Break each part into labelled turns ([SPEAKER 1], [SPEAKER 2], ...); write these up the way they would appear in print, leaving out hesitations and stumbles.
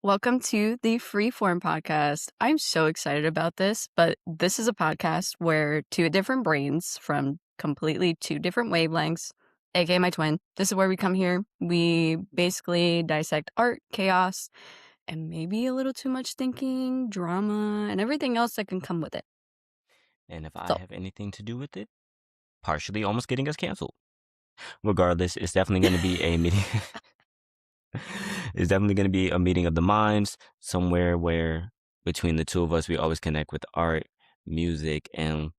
[SPEAKER 1] Welcome to the Freeform podcast. I'm so excited about this, but this is a podcast where two different brains from completely two different wavelengths, aka my twin. This is where we come here. We basically dissect art, chaos, and maybe a little too much thinking, drama, and everything else that can come with it.
[SPEAKER 2] And if I
[SPEAKER 1] So,
[SPEAKER 2] have anything to do with it, partially almost getting us canceled. Regardless, it's definitely going to be a meeting. It's definitely going to be a meeting of the minds, somewhere where between the two of us, we always connect with art, music, and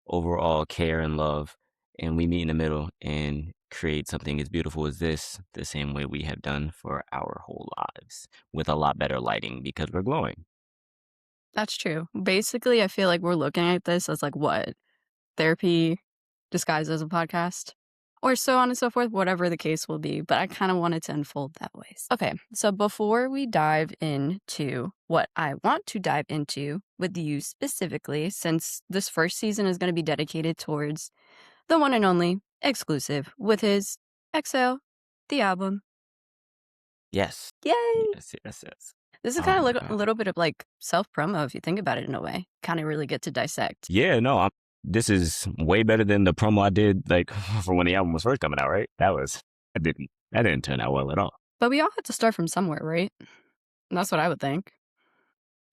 [SPEAKER 2] overall care and love. And we meet in the middle and create something as beautiful as this, the same way we have done for our whole lives, with a lot better lighting because we're glowing.
[SPEAKER 1] that's true. Basically, I feel like we're looking at this as like what? Therapy disguised as a podcast, or so on and so forth, whatever the case will be. But I kind of wanted to unfold that way. Okay, so before we dive into what I want to dive into with you specifically, since this first season is going to be dedicated towards the one and only exclusive with his Exhale, the album.
[SPEAKER 2] Yes.
[SPEAKER 1] Yay!
[SPEAKER 2] Yes.
[SPEAKER 1] This is
[SPEAKER 2] Oh
[SPEAKER 1] kind of
[SPEAKER 2] my
[SPEAKER 1] like a
[SPEAKER 2] God.
[SPEAKER 1] little bit of like self promo if you think about it in a way. Kind of really get to dissect.
[SPEAKER 2] Yeah, no, this is way better than the promo I did like for when the album was first coming out, right? That didn't turn out well at all.
[SPEAKER 1] But we all have to start from somewhere, right? That's what I would think.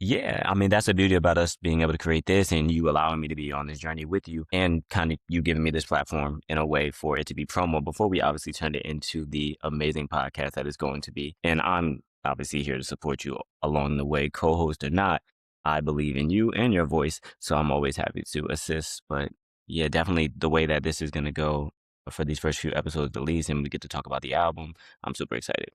[SPEAKER 2] Yeah, I mean that's the beauty about us being able to create this and you allowing me to be on this journey with you and kind of you giving me this platform in a way for it to be promo before we obviously turned it into the amazing podcast that it's going to be. And I'm obviously here to support you along the way, co-host or not. I believe in you and your voice, so I'm always happy to assist. But yeah, definitely the way that this is going to go for these first few episodes at least, and we get to talk about the album. I'm super excited.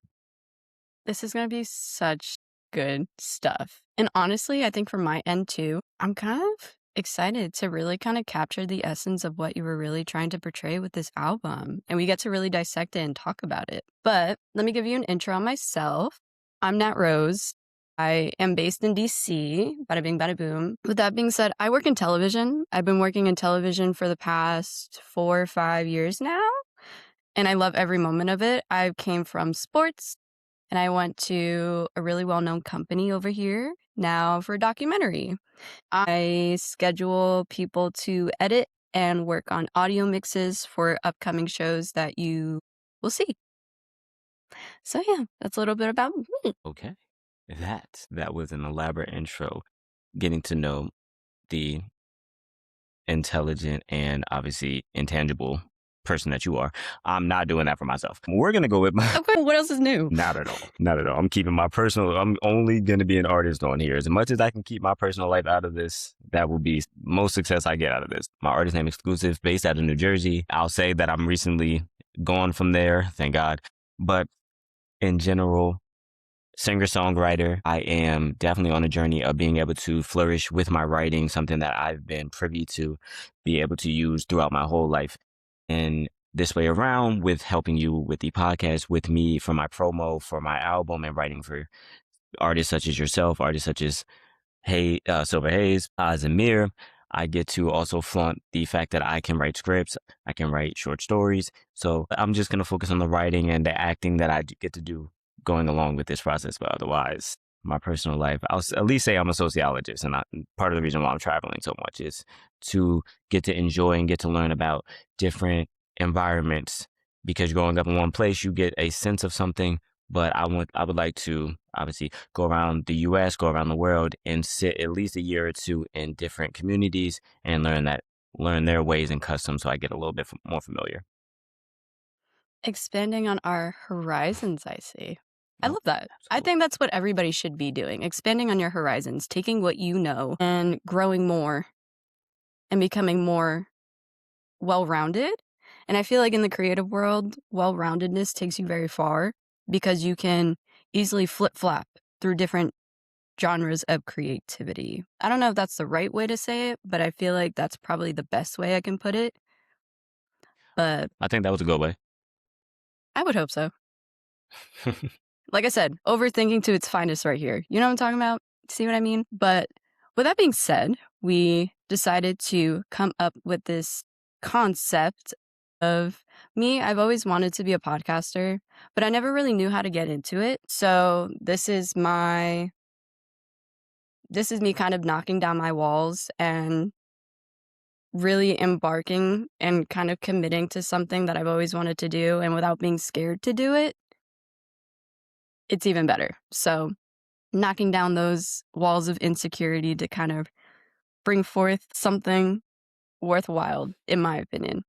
[SPEAKER 1] This is going to be such good stuff. And honestly, I think from my end too, I'm kind of excited to really kind of capture the essence of what you were really trying to portray with this album. And we get to really dissect it and talk about it. But let me give you an intro on myself. I'm Nat Rose. I am based in DC, bada bing, bada boom. With that being said, I work in television. I've been working in television for the past 4 or 5 years now. And I love every moment of it. I came from sports and I went to a really well-known company over here now for a documentary. I schedule people to edit and work on audio mixes for upcoming shows that you will see. So yeah, that's a little bit about me.
[SPEAKER 2] Okay. That was an elaborate intro, getting to know the intelligent and obviously intangible person that you are. I'm not doing that for myself. We're gonna go with my
[SPEAKER 1] Of course, what else is new?
[SPEAKER 2] not at all. Not at all. I'm keeping my personal I'm only gonna be an artist on here. As much as I can keep my personal life out of this, that will be most success I get out of this. My artist name exclusive, based out of New Jersey. I'll say that I'm recently gone from there, thank God. But in general, singer-songwriter. I am definitely on a journey of being able to flourish with my writing, something that I've been privy to be able to use throughout my whole life. And this way around with helping you with the podcast, with me for my promo, for my album and writing for artists such as yourself, artists such as Silver Hayes, Zamir. I get to also flaunt the fact that I can write scripts, I can write short stories. So I'm just going to focus on the writing and the acting that I get to do going along with this process. But otherwise, my personal life, at least say I'm a sociologist. And part of the reason why I'm traveling so much is to get to enjoy and get to learn about different environments. Because growing up in one place, you get a sense of something, but I would like to obviously go around the US, go around the world and sit at least a year or two in different communities and learn their ways and customs so I get a little bit more familiar.
[SPEAKER 1] Expanding on our horizons, I see. I
[SPEAKER 2] Oh,
[SPEAKER 1] love that. I
[SPEAKER 2] absolutely.
[SPEAKER 1] think that's what everybody should be doing. Expanding on your horizons, taking what you know and growing more and becoming more well-rounded. And I feel like in the creative world, well-roundedness takes you very far because you can easily flip-flop through different genres of creativity. I don't know if that's the right way to say it, but I feel like that's probably the best way I can put it. But
[SPEAKER 2] I think that was a good way.
[SPEAKER 1] I would hope so. Like I said, overthinking to its finest right here. You know what I'm talking about? See what I mean? But with that being said, we decided to come up with this concept of Me, I've always wanted to be a podcaster, but I never really knew how to get into it. So this is me kind of knocking down my walls and really embarking and kind of committing to something that I've always wanted to do, and without being scared to do it, it's even better. So, knocking down those walls of insecurity to kind of bring forth something worthwhile, in my opinion.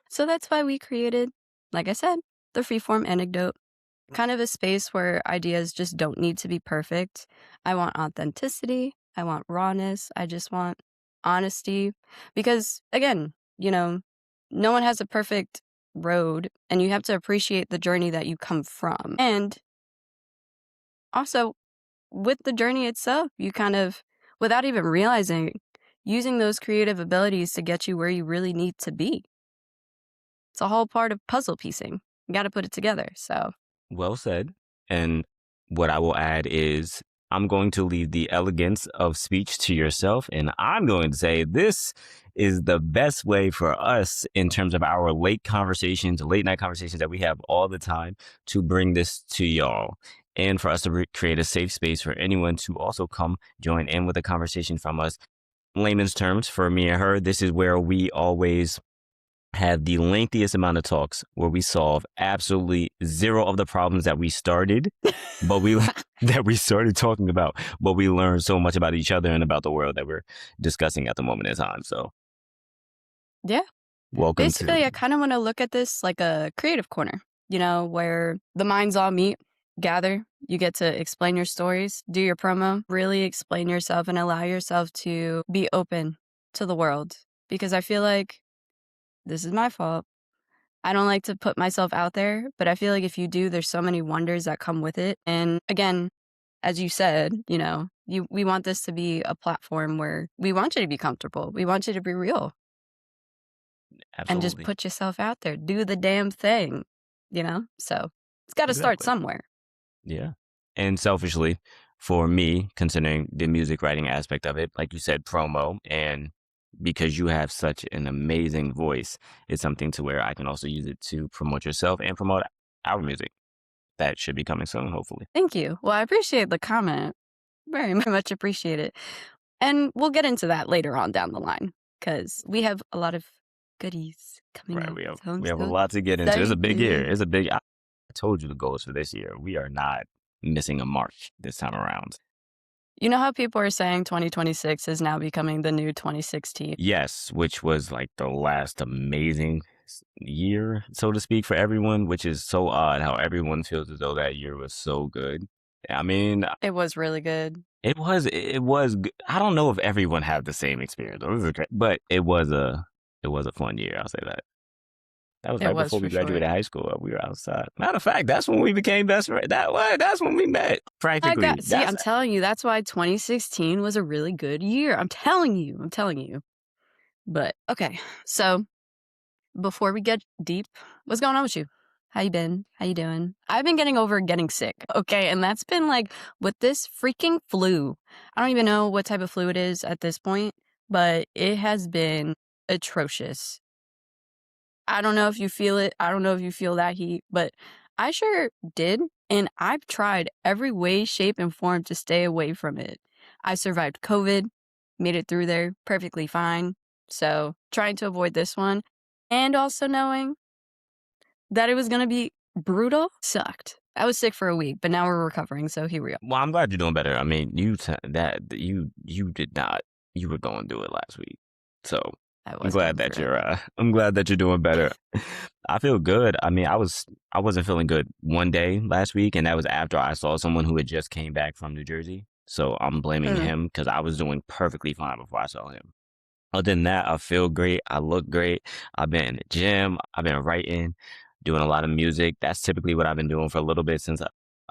[SPEAKER 1] So that's why we created, like I said, the freeform anecdote, kind of a space where ideas just don't need to be perfect. I want authenticity. I want rawness. I just want honesty. Because again, no one has a perfect road, and you have to appreciate the journey that you come from. And also, with the journey itself, you kind of, without even realizing, using those creative abilities to get you where you really need to be. It's a whole part of puzzle piecing. You got to put it together. So,
[SPEAKER 2] Well said. And what I will add is I'm going to leave the elegance of speech to yourself. And I'm going to say this is the best way for us in terms of our late night conversations that we have all the time to bring this to y'all. And for us to create a safe space for anyone to also come join in with a conversation from us. Layman's terms, for me and her, this is where we always have the lengthiest amount of talks where we solve absolutely zero of the problems that we started, but we that we started talking about, but we learned so much about each other and about the world that we're discussing at the moment in time. So
[SPEAKER 1] yeah.
[SPEAKER 2] welcome to
[SPEAKER 1] Basically, I kind of want to look at this like a creative corner, where the minds all meet, gather. You get to explain your stories, do your promo, really explain yourself, and allow yourself to be open to the world. Because I feel like this is my fault. I don't like to put myself out there, but I feel like if you do, there's so many wonders that come with it. And again, as you said, we want this to be a platform where we want you to be comfortable. We want you to be real and just
[SPEAKER 2] absolutely.
[SPEAKER 1] put yourself out there. Do the damn thing. So it's got to start
[SPEAKER 2] Exactly.
[SPEAKER 1] somewhere.
[SPEAKER 2] Yeah. And selfishly, for me, considering the music writing aspect of it, like you said, promo, and because you have such an amazing voice, it's something to where I can also use it to promote yourself and promote our music. That should be coming soon, hopefully.
[SPEAKER 1] Thank you. Well, I appreciate the comment. Very much appreciate it. And we'll get into that later on down the line because we have a lot of goodies coming
[SPEAKER 2] Right.
[SPEAKER 1] up. So I'm
[SPEAKER 2] We have a
[SPEAKER 1] so
[SPEAKER 2] lot to get into. It's a big year.
[SPEAKER 1] excited.
[SPEAKER 2] It's a big I told you the goals for this year. We are not missing a mark this time around.
[SPEAKER 1] You know how people are saying 2026 is now becoming the new 2016?
[SPEAKER 2] Yes, which was like the last amazing year, so to speak, for everyone, which is so odd how everyone feels as though that year was so good. I mean,
[SPEAKER 1] It was really good.
[SPEAKER 2] I don't know if everyone had the same experience, but it was a fun year. I'll say that. That was
[SPEAKER 1] It
[SPEAKER 2] right
[SPEAKER 1] was
[SPEAKER 2] before
[SPEAKER 1] for
[SPEAKER 2] we
[SPEAKER 1] sure.
[SPEAKER 2] graduated high school. We were outside. Matter of fact, that's when we became best friends. That's when we met. Practically.
[SPEAKER 1] See,
[SPEAKER 2] That's
[SPEAKER 1] I'm telling you, that's why 2016 was a really good year. I'm telling you. I'm telling you. But okay, so before we get deep, what's going on with you? How you been? How you doing? I've been getting over getting sick, okay? And that's been like with this freaking flu. I don't even know what type of flu it is at this point, but it has been atrocious. I don't know if you feel it. I don't know if you feel that heat, but I sure did. And I've tried every way, shape, and form to stay away from it. I survived COVID, made it through there perfectly fine. So trying to avoid this one and also knowing that it was going to be brutal sucked. I was sick for a week, but now we're recovering. So here we are.
[SPEAKER 2] well. I'm glad you're doing better. I mean, you did not. You were going through it last week, so
[SPEAKER 1] I
[SPEAKER 2] I'm
[SPEAKER 1] was
[SPEAKER 2] glad
[SPEAKER 1] going
[SPEAKER 2] that
[SPEAKER 1] through it.
[SPEAKER 2] I'm glad that you're doing better. I feel good. I mean, I wasn't feeling good one day last week, and that was after I saw someone who had just came back from New Jersey. So I'm blaming
[SPEAKER 1] Mm.
[SPEAKER 2] him because I was doing perfectly fine before I saw him. Other than that, I feel great. I look great. I've been in the gym. I've been writing, doing a lot of music. That's typically what I've been doing for a little bit since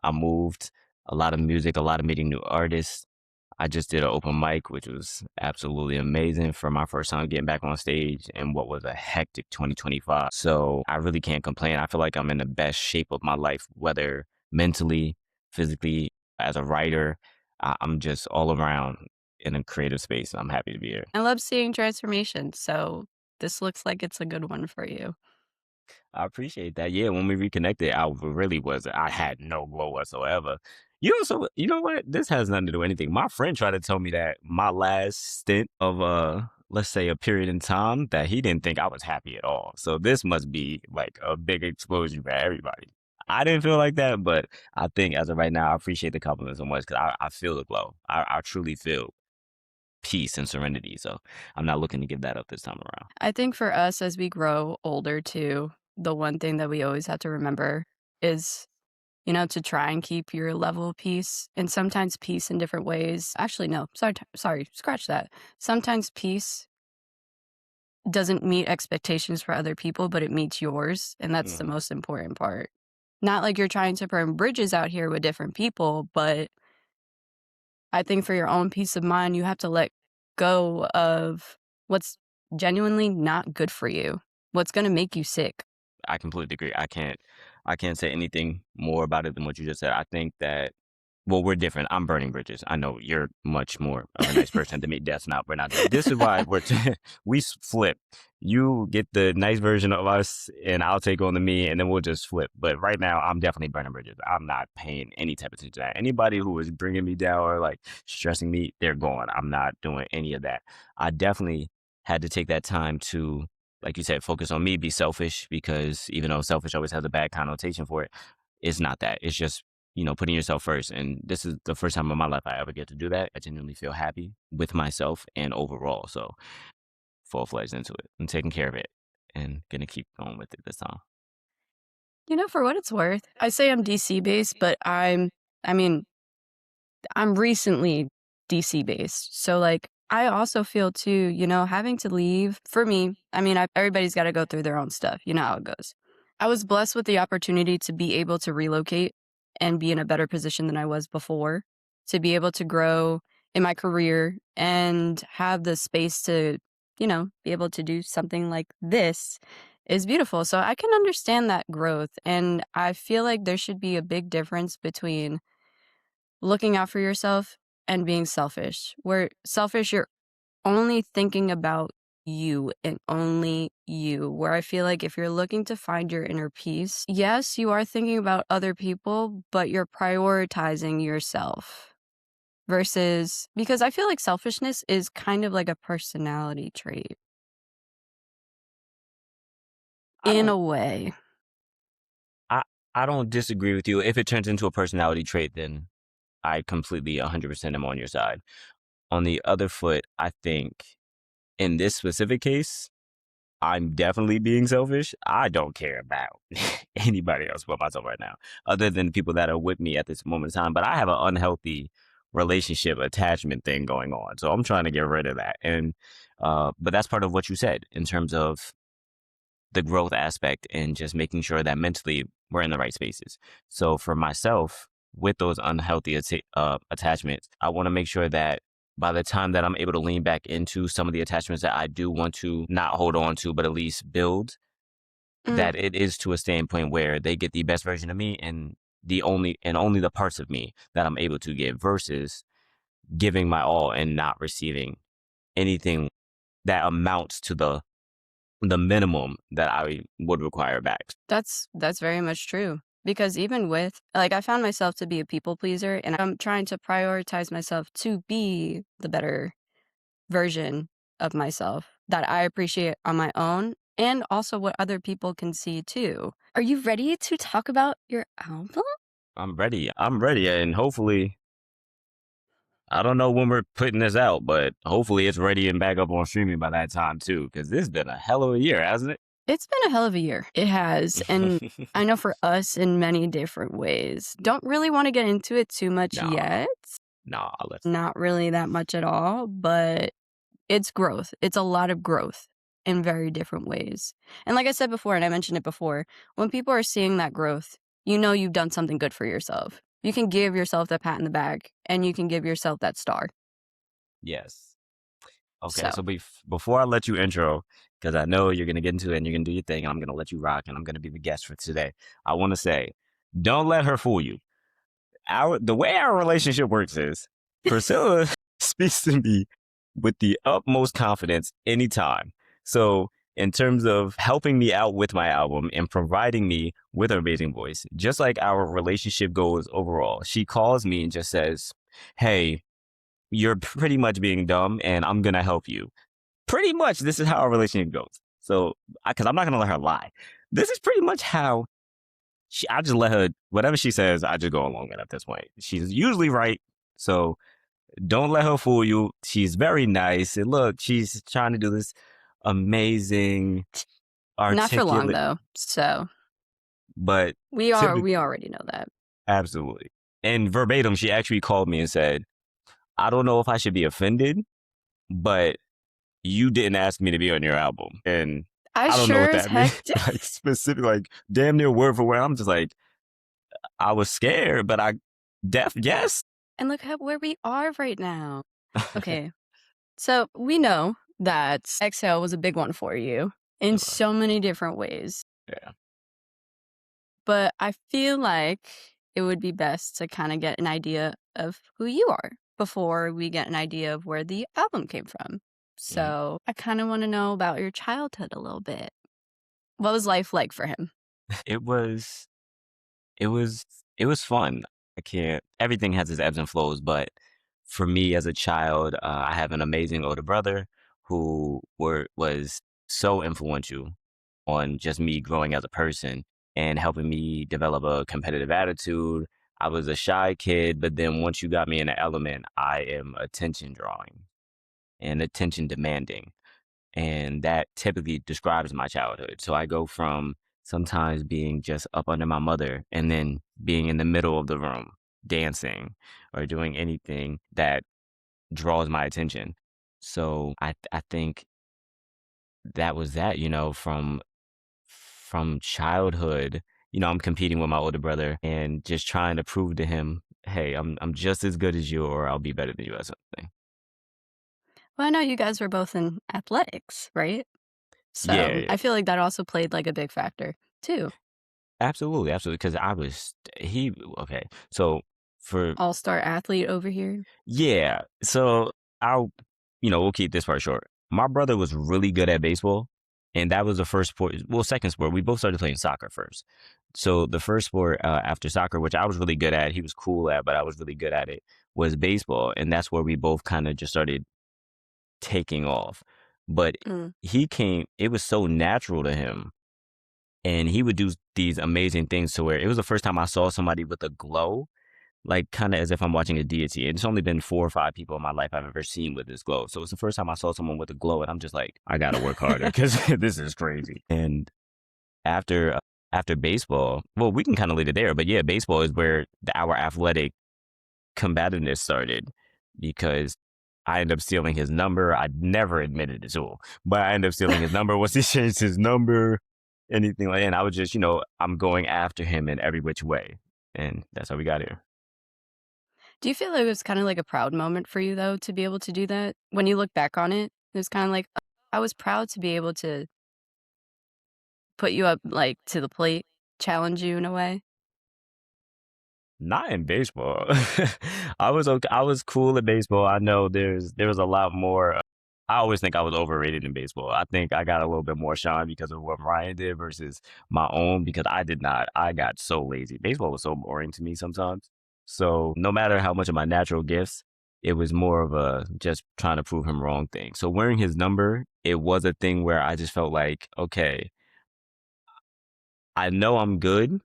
[SPEAKER 2] I moved. A lot of music, a lot of meeting new artists. I just did an open mic, which was absolutely amazing for my first time getting back on stage in what was a hectic 2025. So I really can't complain. I feel like I'm in the best shape of my life, whether mentally, physically, as a writer. I'm just all around in a creative space. I'm happy to be here.
[SPEAKER 1] I love seeing transformation. So this looks like it's a good one for you.
[SPEAKER 2] I appreciate that. Yeah, when we reconnected, I had no glow whatsoever. You know what? This has nothing to do with anything. My friend tried to tell me that my last stint of let's say a period in time that he didn't think I was happy at all. So this must be like a big explosion for everybody. I didn't feel like that, but I think as of right now, I appreciate the compliment so much because I feel the glow. I truly feel peace and serenity. So I'm not looking to give that up this time around.
[SPEAKER 1] I think for us as we grow older too, the one thing that we always have to remember is, to try and keep your level of peace, and sometimes peace in different ways. Actually, no, sorry, scratch that. Sometimes peace doesn't meet expectations for other people, but it meets yours, and that's the
[SPEAKER 2] Mhm.
[SPEAKER 1] most important part. Not like you're trying to burn bridges out here with different people, but I think for your own peace of mind, you have to let go of what's genuinely not good for you, what's gonna make you sick.
[SPEAKER 2] I completely agree. I can't say anything more about it than what you just said. I think that well, we're different. I'm burning bridges. I know you're much more of a nice person than me. That's not we're not. This is why we flip. You get the nice version of us, and I'll take on the me, and then we'll just flip. But right now, I'm definitely burning bridges. I'm not paying any type of attention to that. Anybody who is bringing me down or like stressing me, they're gone. I'm not doing any of that. I definitely had to take that time to, like you said, focus on me, be selfish, because even though selfish always has a bad connotation for it, it's not that. It's just, putting yourself first. And this is the first time in my life I ever get to do that. I genuinely feel happy with myself and overall. So full fledged into it and taking care of it and gonna keep going with it this time.
[SPEAKER 1] For what it's worth, I say I'm DC based, but I mean, I'm recently DC based. So like I also feel too, having to leave for me, everybody's got to go through their own stuff. You know how it goes. I was blessed with the opportunity to be able to relocate and be in a better position than I was before, to be able to grow in my career and have the space to, be able to do something like this is beautiful. So I can understand that growth. And I feel like there should be a big difference between looking out for yourself and being selfish. Where selfish, you're only thinking about you and only you. Where I feel like if you're looking to find your inner peace, yes, you are thinking about other people, but you're prioritizing yourself versus because I feel like selfishness is kind of like a personality trait
[SPEAKER 2] I
[SPEAKER 1] in
[SPEAKER 2] don't
[SPEAKER 1] a way.
[SPEAKER 2] I I don't disagree with you. If it turns into a personality trait, then I completely 100% am on your side. On the other foot, I think in this specific case, I'm definitely being selfish. I don't care about anybody else but myself right now, other than the people that are with me at this moment in time. But I have an unhealthy relationship attachment thing going on, so I'm trying to get rid of that. And but that's part of what you said in terms of the growth aspect and just making sure that mentally we're in the right spaces. So for myself, with those unhealthy attachments, I want to make sure that by the time that I'm able to lean back into some of the attachments that I do want to not hold on to, but at least build,
[SPEAKER 1] Mm,
[SPEAKER 2] that it is to a standpoint where they get the best version of me and only the parts of me that I'm able to give versus giving my all and not receiving anything that amounts to the minimum that I would require back.
[SPEAKER 1] that's very much true. Because even with like I found myself to be a people pleaser and I'm trying to prioritize myself to be the better version of myself that I appreciate on my own and also what other people can see too. Are you ready to talk about your album?
[SPEAKER 2] I'm ready. I'm ready. And hopefully, I don't know when we're putting this out, but hopefully it's ready and back up on streaming by that time too. Because this has been a hell of a year, hasn't
[SPEAKER 1] It's been a hell of a year. It has. And
[SPEAKER 2] it?
[SPEAKER 1] I know for us in many different ways. Don't really want to get into it too much
[SPEAKER 2] Nah,
[SPEAKER 1] yet.
[SPEAKER 2] nah, let's not.
[SPEAKER 1] Not really that much at all, but it's growth. It's a lot of growth in very different ways. And like I said before, and I mentioned it before, when people are seeing that growth, you know you've done something good for yourself. You can give yourself that pat in the back and you can give yourself that star.
[SPEAKER 2] Yes. Okay,
[SPEAKER 1] So
[SPEAKER 2] so before I let you intro, because I know you're gonna get into it and you're gonna do your thing, and I'm gonna let you rock, and I'm gonna be the guest for today. I want to say, don't let her fool you. The way our relationship works is Priscilla speaks to me with the utmost confidence anytime. So in terms of helping me out with my album and providing me with her amazing voice. Just like our relationship goes overall. She calls me and just says, "Hey, you're pretty much being dumb and I'm going to help you." Pretty much this is how our relationship goes. So, because I'm not going to let her lie. This is pretty much how I just let her, whatever she says, I just go along with it at this point. She's usually right. So don't let her fool you. She's very nice. And look, she's trying to do this amazing,
[SPEAKER 1] Not for long
[SPEAKER 2] articulate,
[SPEAKER 1] though. So
[SPEAKER 2] but
[SPEAKER 1] we
[SPEAKER 2] typically,
[SPEAKER 1] already know that.
[SPEAKER 2] absolutely. And verbatim, she actually called me and said, "I don't know if I should be offended, but you didn't ask me to be on your album." And
[SPEAKER 1] I
[SPEAKER 2] I don't know
[SPEAKER 1] sure
[SPEAKER 2] what
[SPEAKER 1] as
[SPEAKER 2] that
[SPEAKER 1] heck
[SPEAKER 2] means.
[SPEAKER 1] did.
[SPEAKER 2] Like specific, like damn near word for word. I'm just like, I was scared, but I yes.
[SPEAKER 1] And look at where we are right now. Okay. So we know that Exhale was a big one for you in
[SPEAKER 2] It was.
[SPEAKER 1] so many different ways.
[SPEAKER 2] Yeah.
[SPEAKER 1] But I feel like it would be best to kind of get an idea of who you are before we get an idea of where the album came from.
[SPEAKER 2] Mhm.
[SPEAKER 1] So I kind of want to know about your childhood a little bit. What was life like for him?
[SPEAKER 2] It was it was it was fun. I can't. Everything has its ebbs and flows, but for me as a child, I have an amazing older brother who was so influential on just me growing as a person and helping me develop a competitive attitude. I was a shy kid, but then once you got me in the element, I am attention drawing and attention demanding. And that typically describes my childhood. So I go from sometimes being just up under my mother and then being in the middle of the room dancing or doing anything that draws my attention. So I think that was that, from childhood, I'm competing with my older brother and just trying to prove to him, hey, I'm just as good as you or I'll be better than you at something.
[SPEAKER 1] Well, I know you guys were both in athletics, right?
[SPEAKER 2] Yeah,
[SPEAKER 1] So
[SPEAKER 2] yeah.
[SPEAKER 1] I feel like that also played like a big factor too.
[SPEAKER 2] Absolutely, absolutely. Because okay. So for
[SPEAKER 1] All star athlete over here.
[SPEAKER 2] yeah, so I'll we'll keep this part short. My brother was really good at baseball, and that was the first sport. Well, second sport. We both started playing soccer first. So the first sport after soccer, which I was really good at, he was cool at, but I was really good at it, was baseball, and that's where we both kind of just started taking off. But
[SPEAKER 1] Mm.
[SPEAKER 2] he came. It was so natural to him and he would do these amazing things to where it was the first time I saw somebody with a glow, like kind of as if I'm watching a deity. And it's only been 4 or 5 people in my life I've ever seen with this glow. So it's the first time I saw someone with a glow, and I'm just like, I gotta work harder because this is crazy. And after after baseball, well, we can kind of leave it there, but yeah, baseball is where our athletic combativeness started because I ended up stealing his number. I never admitted it to him, but I ended up stealing his number. Once he changed his number, anything like that, and I was just, I'm going after him in every which way. And that's how we got here.
[SPEAKER 1] Do you feel like it was kind of like a proud moment for you though to be able to do that? When you look back on it, it was kind of like, "Oh, I was proud to be able to put you up like to the plate, challenge you in a way."
[SPEAKER 2] Not in baseball. I was okay. I was cool at baseball. I know there was a lot more. I always think I was overrated in baseball. I think I got a little bit more shine because of what Ryan did versus my own because I did not. I got so lazy. Baseball was so boring to me sometimes. So no matter how much of my natural gifts, it was more of a just trying to prove him wrong thing. So wearing his number, it was a thing where I just felt like, okay, I know I'm good,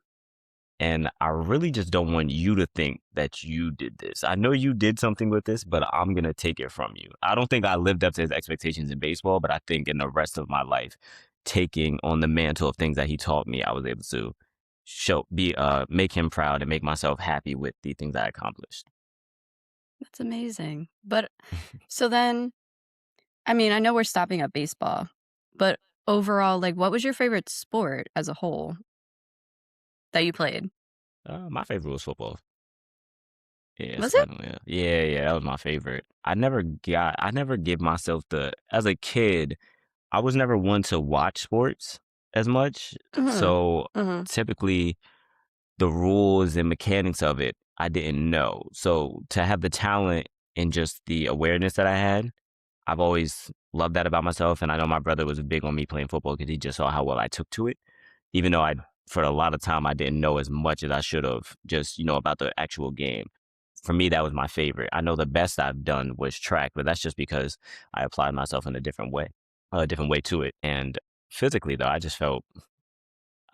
[SPEAKER 2] and I really just don't want you to think that you did this. I know you did something with this, but I'm going to take it from you. I don't think I lived up to his expectations in baseball, but I think in the rest of my life, taking on the mantle of things that he taught me, I was able to make him proud and make myself happy with the things I accomplished.
[SPEAKER 1] That's amazing. But so then, I mean, I know we're stopping at baseball, but overall, like, what was your favorite sport as a whole that you played?
[SPEAKER 2] My favorite was football. Yes,
[SPEAKER 1] Was it?
[SPEAKER 2] definitely. Yeah, yeah, that was my favorite. I never give myself as a kid, I was never one to watch sports as much.
[SPEAKER 1] Mm-hmm.
[SPEAKER 2] So
[SPEAKER 1] Mm-hmm.
[SPEAKER 2] typically the rules and mechanics of it, I didn't know. So to have the talent and just the awareness that I had, I've always loved that about myself, and I know my brother was big on me playing football because he just saw how well I took to it. Even though I, for a lot of time, I didn't know as much as I should have, just about the actual game. For me, that was my favorite. I know the best I've done was track, but that's just because I applied myself in a different way to it. And physically, though, I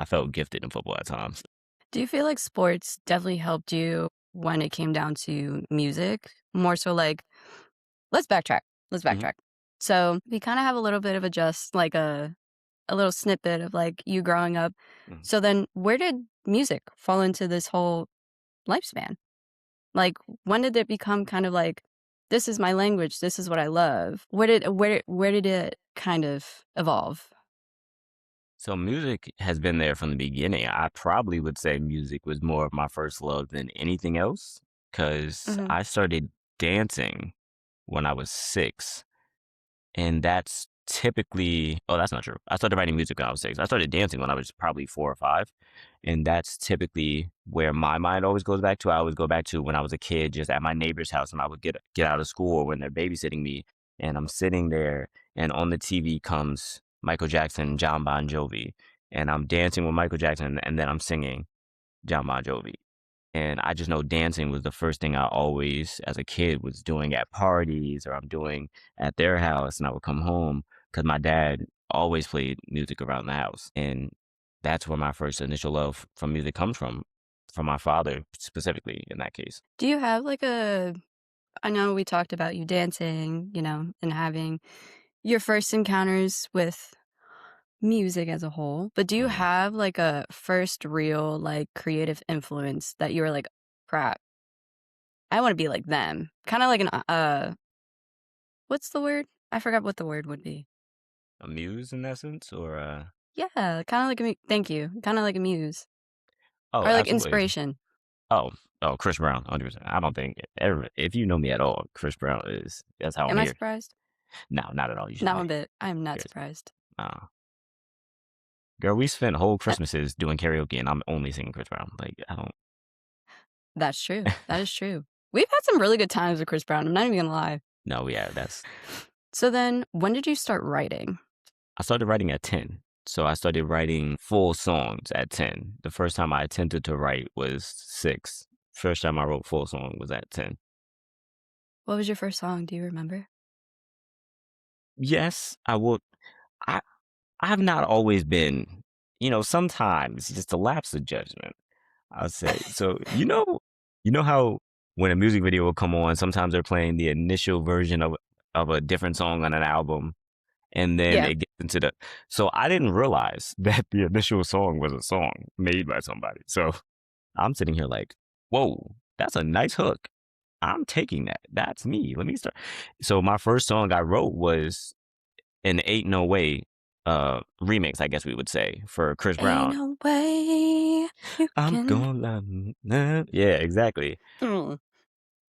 [SPEAKER 2] felt gifted in football at times.
[SPEAKER 1] Do you feel like sports definitely helped you when it came down to music? More so like, let's backtrack. Let's
[SPEAKER 2] Hmm.
[SPEAKER 1] backtrack. So we kind of have a little bit of a just like a little snippet of like you growing up.
[SPEAKER 2] Hmm.
[SPEAKER 1] So then where did music fall into this whole lifespan? Like when did it become kind of like this is my language, this is what I love? Where did it kind of evolve?
[SPEAKER 2] So music has been there from the beginning. I probably would say music was more of my first love than anything else because
[SPEAKER 1] Mhm.
[SPEAKER 2] I started dancing when I was 6. And that's typically, oh, that's not true. I started writing music when I was 6. I started dancing when I was probably 4 or 5. And that's typically where my mind always goes back to. I always go back to when I was a kid, just at my neighbor's house, and I would get out of school or when they're babysitting me, and I'm sitting there, and on the TV comes Michael Jackson, John Bon Jovi, and I'm dancing with Michael Jackson, and then I'm singing John Bon Jovi. And I just know dancing was the first thing I always, as a kid, was doing at parties or I'm doing at their house. And I would come home because my dad always played music around the house. And that's where my first initial love from music comes from my father specifically in that case.
[SPEAKER 1] Do you have like a I know we talked about you dancing, and having your first encounters with music as a whole, but do you
[SPEAKER 2] Mhm.
[SPEAKER 1] have like a first real like creative influence that you were like, crap, I want to be like them? Kind of like an what's the word? I forgot what the word would be.
[SPEAKER 2] A muse in essence or
[SPEAKER 1] Yeah, kind of like a thank you, kind of like a muse
[SPEAKER 2] oh,
[SPEAKER 1] or like
[SPEAKER 2] absolutely.
[SPEAKER 1] inspiration.
[SPEAKER 2] Oh, oh, Chris Brown, 100%. I don't think ever, if you know me at all, Chris Brown that's how I'm
[SPEAKER 1] Am I
[SPEAKER 2] here.
[SPEAKER 1] surprised?
[SPEAKER 2] No, not at all. You should
[SPEAKER 1] Not
[SPEAKER 2] be.
[SPEAKER 1] one bit. I am not
[SPEAKER 2] Yes.
[SPEAKER 1] surprised.
[SPEAKER 2] Uh, Girl, we spent whole
[SPEAKER 1] That
[SPEAKER 2] Christmases doing karaoke, and I'm only singing Chris Brown. Like, I don't.
[SPEAKER 1] that's true. That is true. We've had some really good times with Chris Brown. I'm not even gonna lie.
[SPEAKER 2] No, yeah, that's.
[SPEAKER 1] So then, when did you start writing?
[SPEAKER 2] I started writing at 10. So I started writing full songs at 10. The first time I attempted to write was 6. First time I wrote full song was at 10.
[SPEAKER 1] What was your first song? Do you remember?
[SPEAKER 2] Yes, I will. I I've not always been, sometimes just a lapse of judgment. I'll say. So, you know how when a music video will come on, sometimes they're playing the initial version of a different song on an album, and then
[SPEAKER 1] Yeah.
[SPEAKER 2] it gets into the. So I didn't realize that the initial song was a song made by somebody. So I'm sitting here like, whoa, that's a nice hook. I'm taking that. That's me. Let me start. So my first song I wrote was an Ain't No Way remix, I guess we would say, for Chris
[SPEAKER 1] Ain't
[SPEAKER 2] Brown.
[SPEAKER 1] no way you
[SPEAKER 2] I'm
[SPEAKER 1] can.
[SPEAKER 2] gonna love. Yeah, exactly.
[SPEAKER 1] Mm.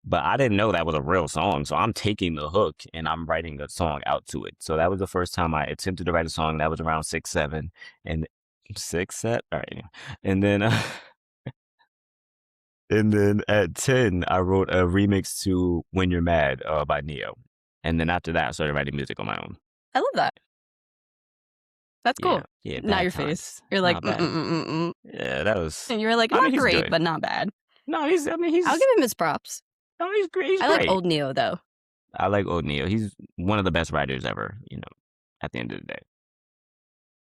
[SPEAKER 2] But I didn't know that was a real song. So I'm taking the hook and I'm writing a song out to it. So that was the first time I attempted to write a song. That was around 6, 7, and 6 set. All right. Anyway. And then, and then at 10, I wrote a remix to When You're Mad by Neo. And then after that, I started writing music on my own.
[SPEAKER 1] I love that. That's
[SPEAKER 2] Yeah.
[SPEAKER 1] cool.
[SPEAKER 2] Yeah.
[SPEAKER 1] Not
[SPEAKER 2] Bad
[SPEAKER 1] your face.
[SPEAKER 2] times.
[SPEAKER 1] You're like,
[SPEAKER 2] Not
[SPEAKER 1] mm mm
[SPEAKER 2] bad.
[SPEAKER 1] mm mm mm.
[SPEAKER 2] Yeah. That was,
[SPEAKER 1] And you were like,
[SPEAKER 2] I mean,
[SPEAKER 1] not
[SPEAKER 2] he's
[SPEAKER 1] great,
[SPEAKER 2] good.
[SPEAKER 1] but not bad.
[SPEAKER 2] No,
[SPEAKER 1] I'll give him his props.
[SPEAKER 2] no, he's great. He's
[SPEAKER 1] I like
[SPEAKER 2] great.
[SPEAKER 1] old Neo though.
[SPEAKER 2] I like O'Neal. He's one of the best writers ever, at the end of the day.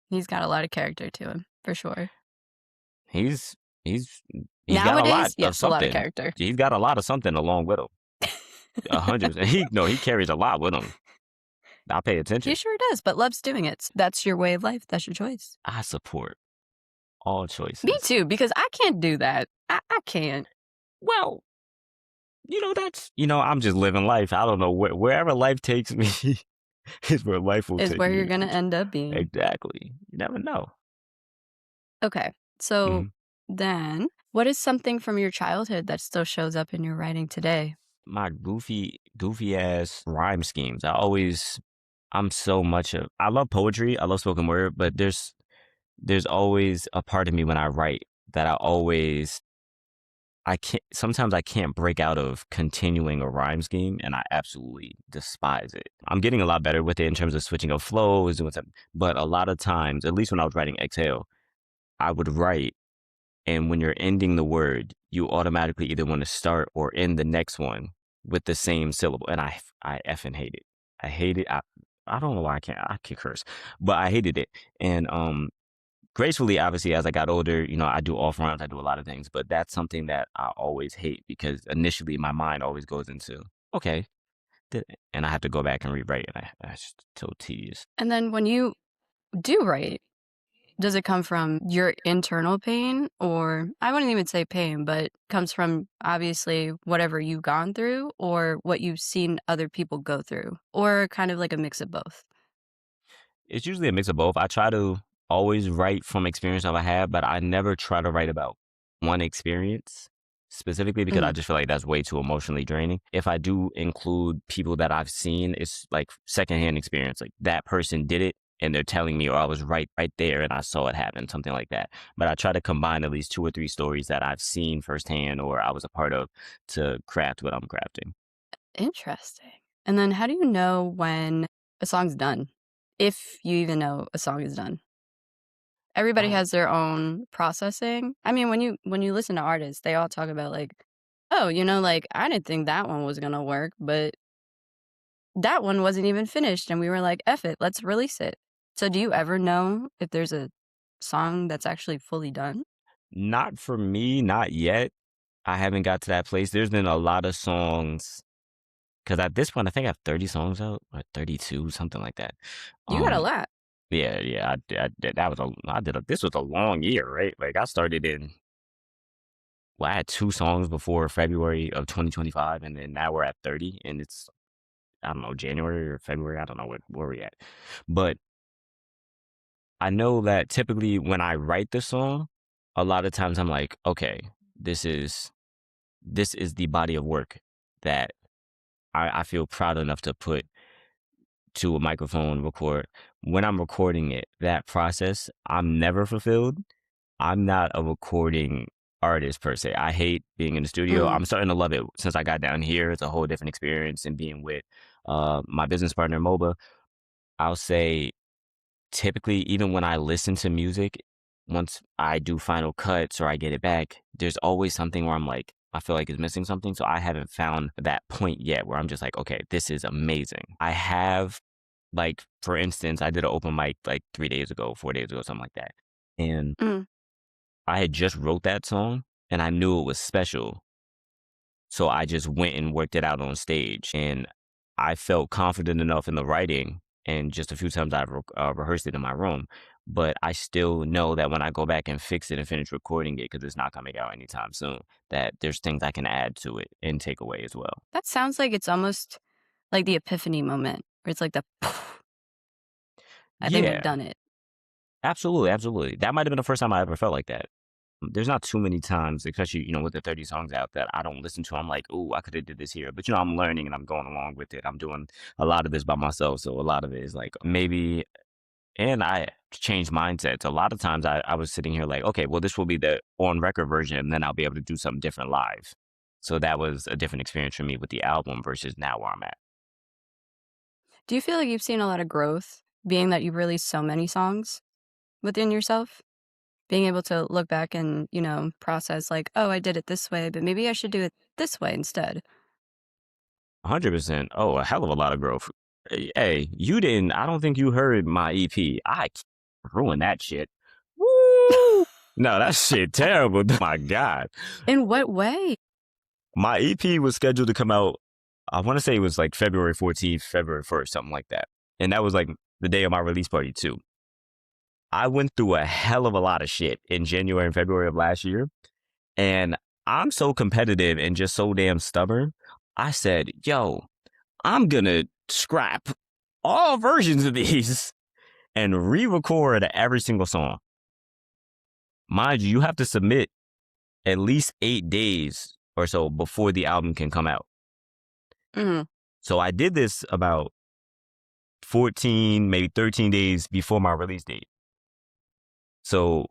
[SPEAKER 1] He's got a lot of character to him, for sure.
[SPEAKER 2] He's he's he's got a lot
[SPEAKER 1] Nowadays,
[SPEAKER 2] of
[SPEAKER 1] yes, a lot of
[SPEAKER 2] something.
[SPEAKER 1] character.
[SPEAKER 2] He's got a lot of something along with him. 100%. He carries a lot with him. I pay
[SPEAKER 1] He
[SPEAKER 2] attention.
[SPEAKER 1] sure does, but loves doing it. That's your way of life. That's your choice.
[SPEAKER 2] I support all
[SPEAKER 1] Me
[SPEAKER 2] choices.
[SPEAKER 1] too, because I can't do that. I can't.
[SPEAKER 2] Well, that's I'm just living life. I don't know wherever life takes me is where life will
[SPEAKER 1] Is
[SPEAKER 2] take
[SPEAKER 1] where you're
[SPEAKER 2] me.
[SPEAKER 1] gonna end up being.
[SPEAKER 2] Exactly. You never know.
[SPEAKER 1] Okay. So
[SPEAKER 2] Mhm.
[SPEAKER 1] then, what is something from your childhood that still shows up in your writing today?
[SPEAKER 2] My goofy ass rhyme schemes. I'm so much of I love poetry, I love spoken word, but there's always a part of me when I write that I always I can't sometimes I can't break out of continuing a rhyme scheme, and I absolutely despise it. I'm getting a lot better with it in terms of switching up flows, doing something, but a lot of times, at least when I was writing Exhale, I would write, and when you're ending the word, you automatically either want to start or end the next one with the same syllable, and I effing hate it. I hate it. I don't know why I can curse, but I hated it. And gracefully, obviously, as I got older, I do off rounds, I do a lot of things, but that's something that I always hate because initially my mind always goes into, okay, and I have to go back and rewrite it. That's so tedious.
[SPEAKER 1] And then when you do write, does it come from your internal pain, or I wouldn't even say pain, but comes from obviously whatever you've gone through or what you've seen other people go through, or kind of like a mix of both?
[SPEAKER 2] It's usually a mix of both. I try to always write from experience that I have, but I never try to write about one experience specifically because I
[SPEAKER 1] Mhm.
[SPEAKER 2] just feel like that's way too emotionally draining. If I do include people that I've seen, it's like secondhand experience. Like that person did it and they're telling me, or I was right there and I saw it happen, something like that. But I try to combine at least two or three stories that I've seen firsthand or I was a part of to craft what I'm crafting.
[SPEAKER 1] Interesting. And then how do you know when a song's done? If you even know a song is done. Everybody
[SPEAKER 2] Oh,
[SPEAKER 1] has their own processing. I mean, when you listen to artists, they all talk about like, "Oh, like I didn't think that one was gonna work, but that one wasn't even finished and we were like, 'F it, let's release it.'" So do you ever know if there's a song that's actually fully done?
[SPEAKER 2] not for me, not yet. I haven't got to that place. There's been a lot of songs because at this point, I think I have 30 songs out or 32, something like that.
[SPEAKER 1] You got a
[SPEAKER 2] Um,
[SPEAKER 1] lot.
[SPEAKER 2] yeah, yeah, that was this was a long year, right? Like I started I had two songs before February of 2025, and then now we're at 30, and it's, I don't know, January or February. I don't know where we at. But I know that typically when I write the song, a lot of times I'm like, okay, this is, this is the body of work that I feel proud enough to put to a microphone, record. When I'm recording it, that process, I'm never fulfilled. I'm not a recording artist per se. I hate being in the studio.
[SPEAKER 1] Mhm,
[SPEAKER 2] I'm starting to love it since I got down here. It's a whole different experience and being with my business partner, Moba. I'll say typically, even when I listen to music, once I do final cuts or I get it back, there's always something where I'm like, I feel like it's missing something. So I haven't found that point yet where I'm just like, okay, this is amazing. I have, like, for instance, I did an open mic like 3 days ago, 4 days ago, something like that. And
[SPEAKER 1] mhm.
[SPEAKER 2] I had just wrote that song and I knew it was special. So I just went and worked it out on stage. And I felt confident enough in the writing. And just a few times I've rehearsed it in my room. But I still know that when I go back and fix it and finish recording it, because it's not coming out anytime soon, that there's things I can add to it and take away as well.
[SPEAKER 1] That sounds like it's almost like the epiphany moment where it's like the, "I think I've
[SPEAKER 2] Yeah,
[SPEAKER 1] done it."
[SPEAKER 2] absolutely. Absolutely. That might have been the first time I ever felt like that. There's not too many times, especially, with the 30 songs out that I don't listen to. I'm like, "Ooh, I could have did this here." But, I'm learning and I'm going along with it. I'm doing a lot of this by myself. So a lot of it is like maybe, and I changed mindsets. A lot of times I was sitting here like, okay, well, this will be the on record version. And then I'll be able to do something different live. So that was a different experience for me with the album versus now where I'm at.
[SPEAKER 1] Do you feel like you've seen a lot of growth being that you've released so many songs within yourself? Being able to look back and, process like, "Oh, I did it this way, but maybe I should do it this way instead."
[SPEAKER 2] 100%. Oh, a hell of a lot of growth. Hey, I don't think you heard my EP. Ruined that shit. Woo! No, that shit terrible. My God.
[SPEAKER 1] In what way?
[SPEAKER 2] My EP was scheduled to come out, I want to say it was like February 14th, February 1st, something like that. And that was like the day of my release party, too. I went through a hell of a lot of shit in January and February of last year. And I'm so competitive and just so damn stubborn. I said, yo, I'm going to scrap all versions of these and re record every single song. Mind you, you have to submit at least 8 days or so before the album can come out.
[SPEAKER 1] Mhm.
[SPEAKER 2] So I did this about 14, maybe 13 days before my release date. So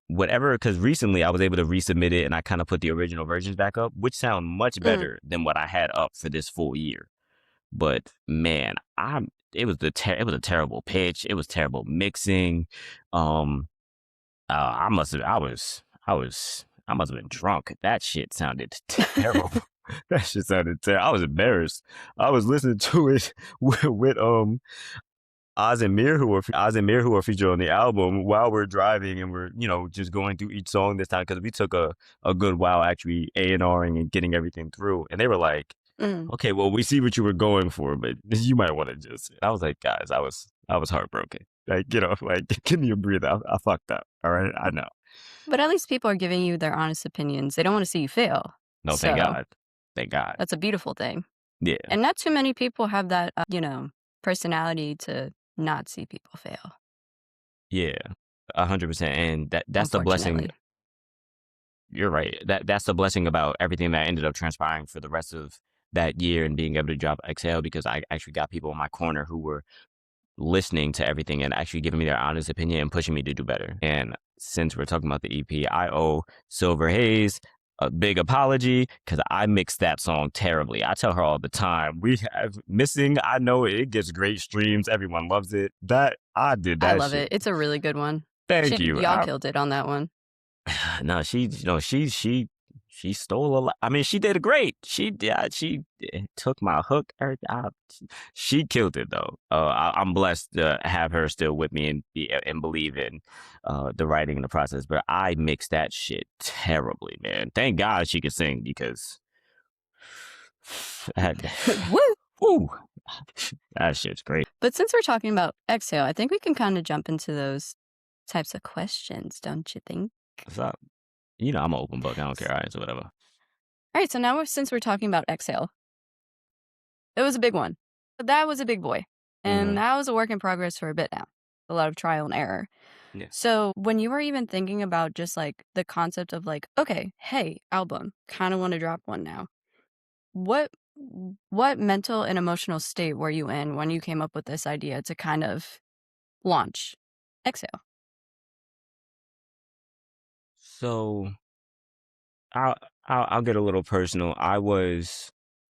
[SPEAKER 2] whatever, because recently I was able to resubmit it and I kind of put the original versions back up, which sound much
[SPEAKER 1] Mm.
[SPEAKER 2] better than what I had up for this full year. But man, it was a terrible pitch. It was terrible mixing. Um, I must have been drunk. That shit sounded terrible. That shit sounded terrible. I was embarrassed. I was listening to it with Oz and Mir, who are featured on the album, while we're driving and we're just going through each song this time because we took a good while actually A&Ring and getting everything through, and they were like,
[SPEAKER 1] Mm.
[SPEAKER 2] "Okay, well, we see what you were going for, but you might want to just." I was like, "Guys, I was heartbroken. Like, like give me a breather. I fucked up. All right, I know.
[SPEAKER 1] But at least people are giving you their honest opinions. They don't wanna see you fail.
[SPEAKER 2] No, thank
[SPEAKER 1] So,
[SPEAKER 2] God, thank God.
[SPEAKER 1] that's a beautiful thing.
[SPEAKER 2] Yeah,
[SPEAKER 1] And not too many people have that, personality to not see people fail,
[SPEAKER 2] yeah, 100%. And that's the blessing.
[SPEAKER 1] unfortunately.
[SPEAKER 2] You're right. That's the blessing about everything that ended up transpiring for the rest of that year and being able to drop Exhale, because I actually got people in my corner who were listening to everything and actually giving me their honest opinion and pushing me to do better. And since we're talking about the EP, I owe Silver Haze a big apology because I mixed that song terribly. I tell her all the time, we have missing. I know it gets great streams. Everyone loves it. That I did
[SPEAKER 1] I
[SPEAKER 2] that
[SPEAKER 1] love
[SPEAKER 2] shit.
[SPEAKER 1] it. It's a really good one.
[SPEAKER 2] Thank you.
[SPEAKER 1] Y'all killed it on that one.
[SPEAKER 2] No, she stole a lot. I mean, she did great. She took my hook. She killed it though. I'm blessed to have her still with me and believe in the writing and the process. But I mixed that shit terribly, man. Thank God she could sing because that,
[SPEAKER 1] Woo!
[SPEAKER 2] woo, that shit's great.
[SPEAKER 1] But since we're talking about exhale, I think we can kinda jump into those types of questions, don't you think?
[SPEAKER 2] What's up? I'm an open book. I don't care. All right, so whatever.
[SPEAKER 1] Alright, so now since we're talking about exhale, it was a big one. But that was a big boy, and
[SPEAKER 2] Hmm.
[SPEAKER 1] that was a work in progress for a bit now. A lot of trial and error.
[SPEAKER 2] Yeah.
[SPEAKER 1] So when you were even thinking about just, like, the concept of, like, "Okay, hey, album, kinda wanna drop one now." What what mental and emotional state were you in when you came up with this idea to kind of launch Exhale?
[SPEAKER 2] So I'll, I'll get a little personal. I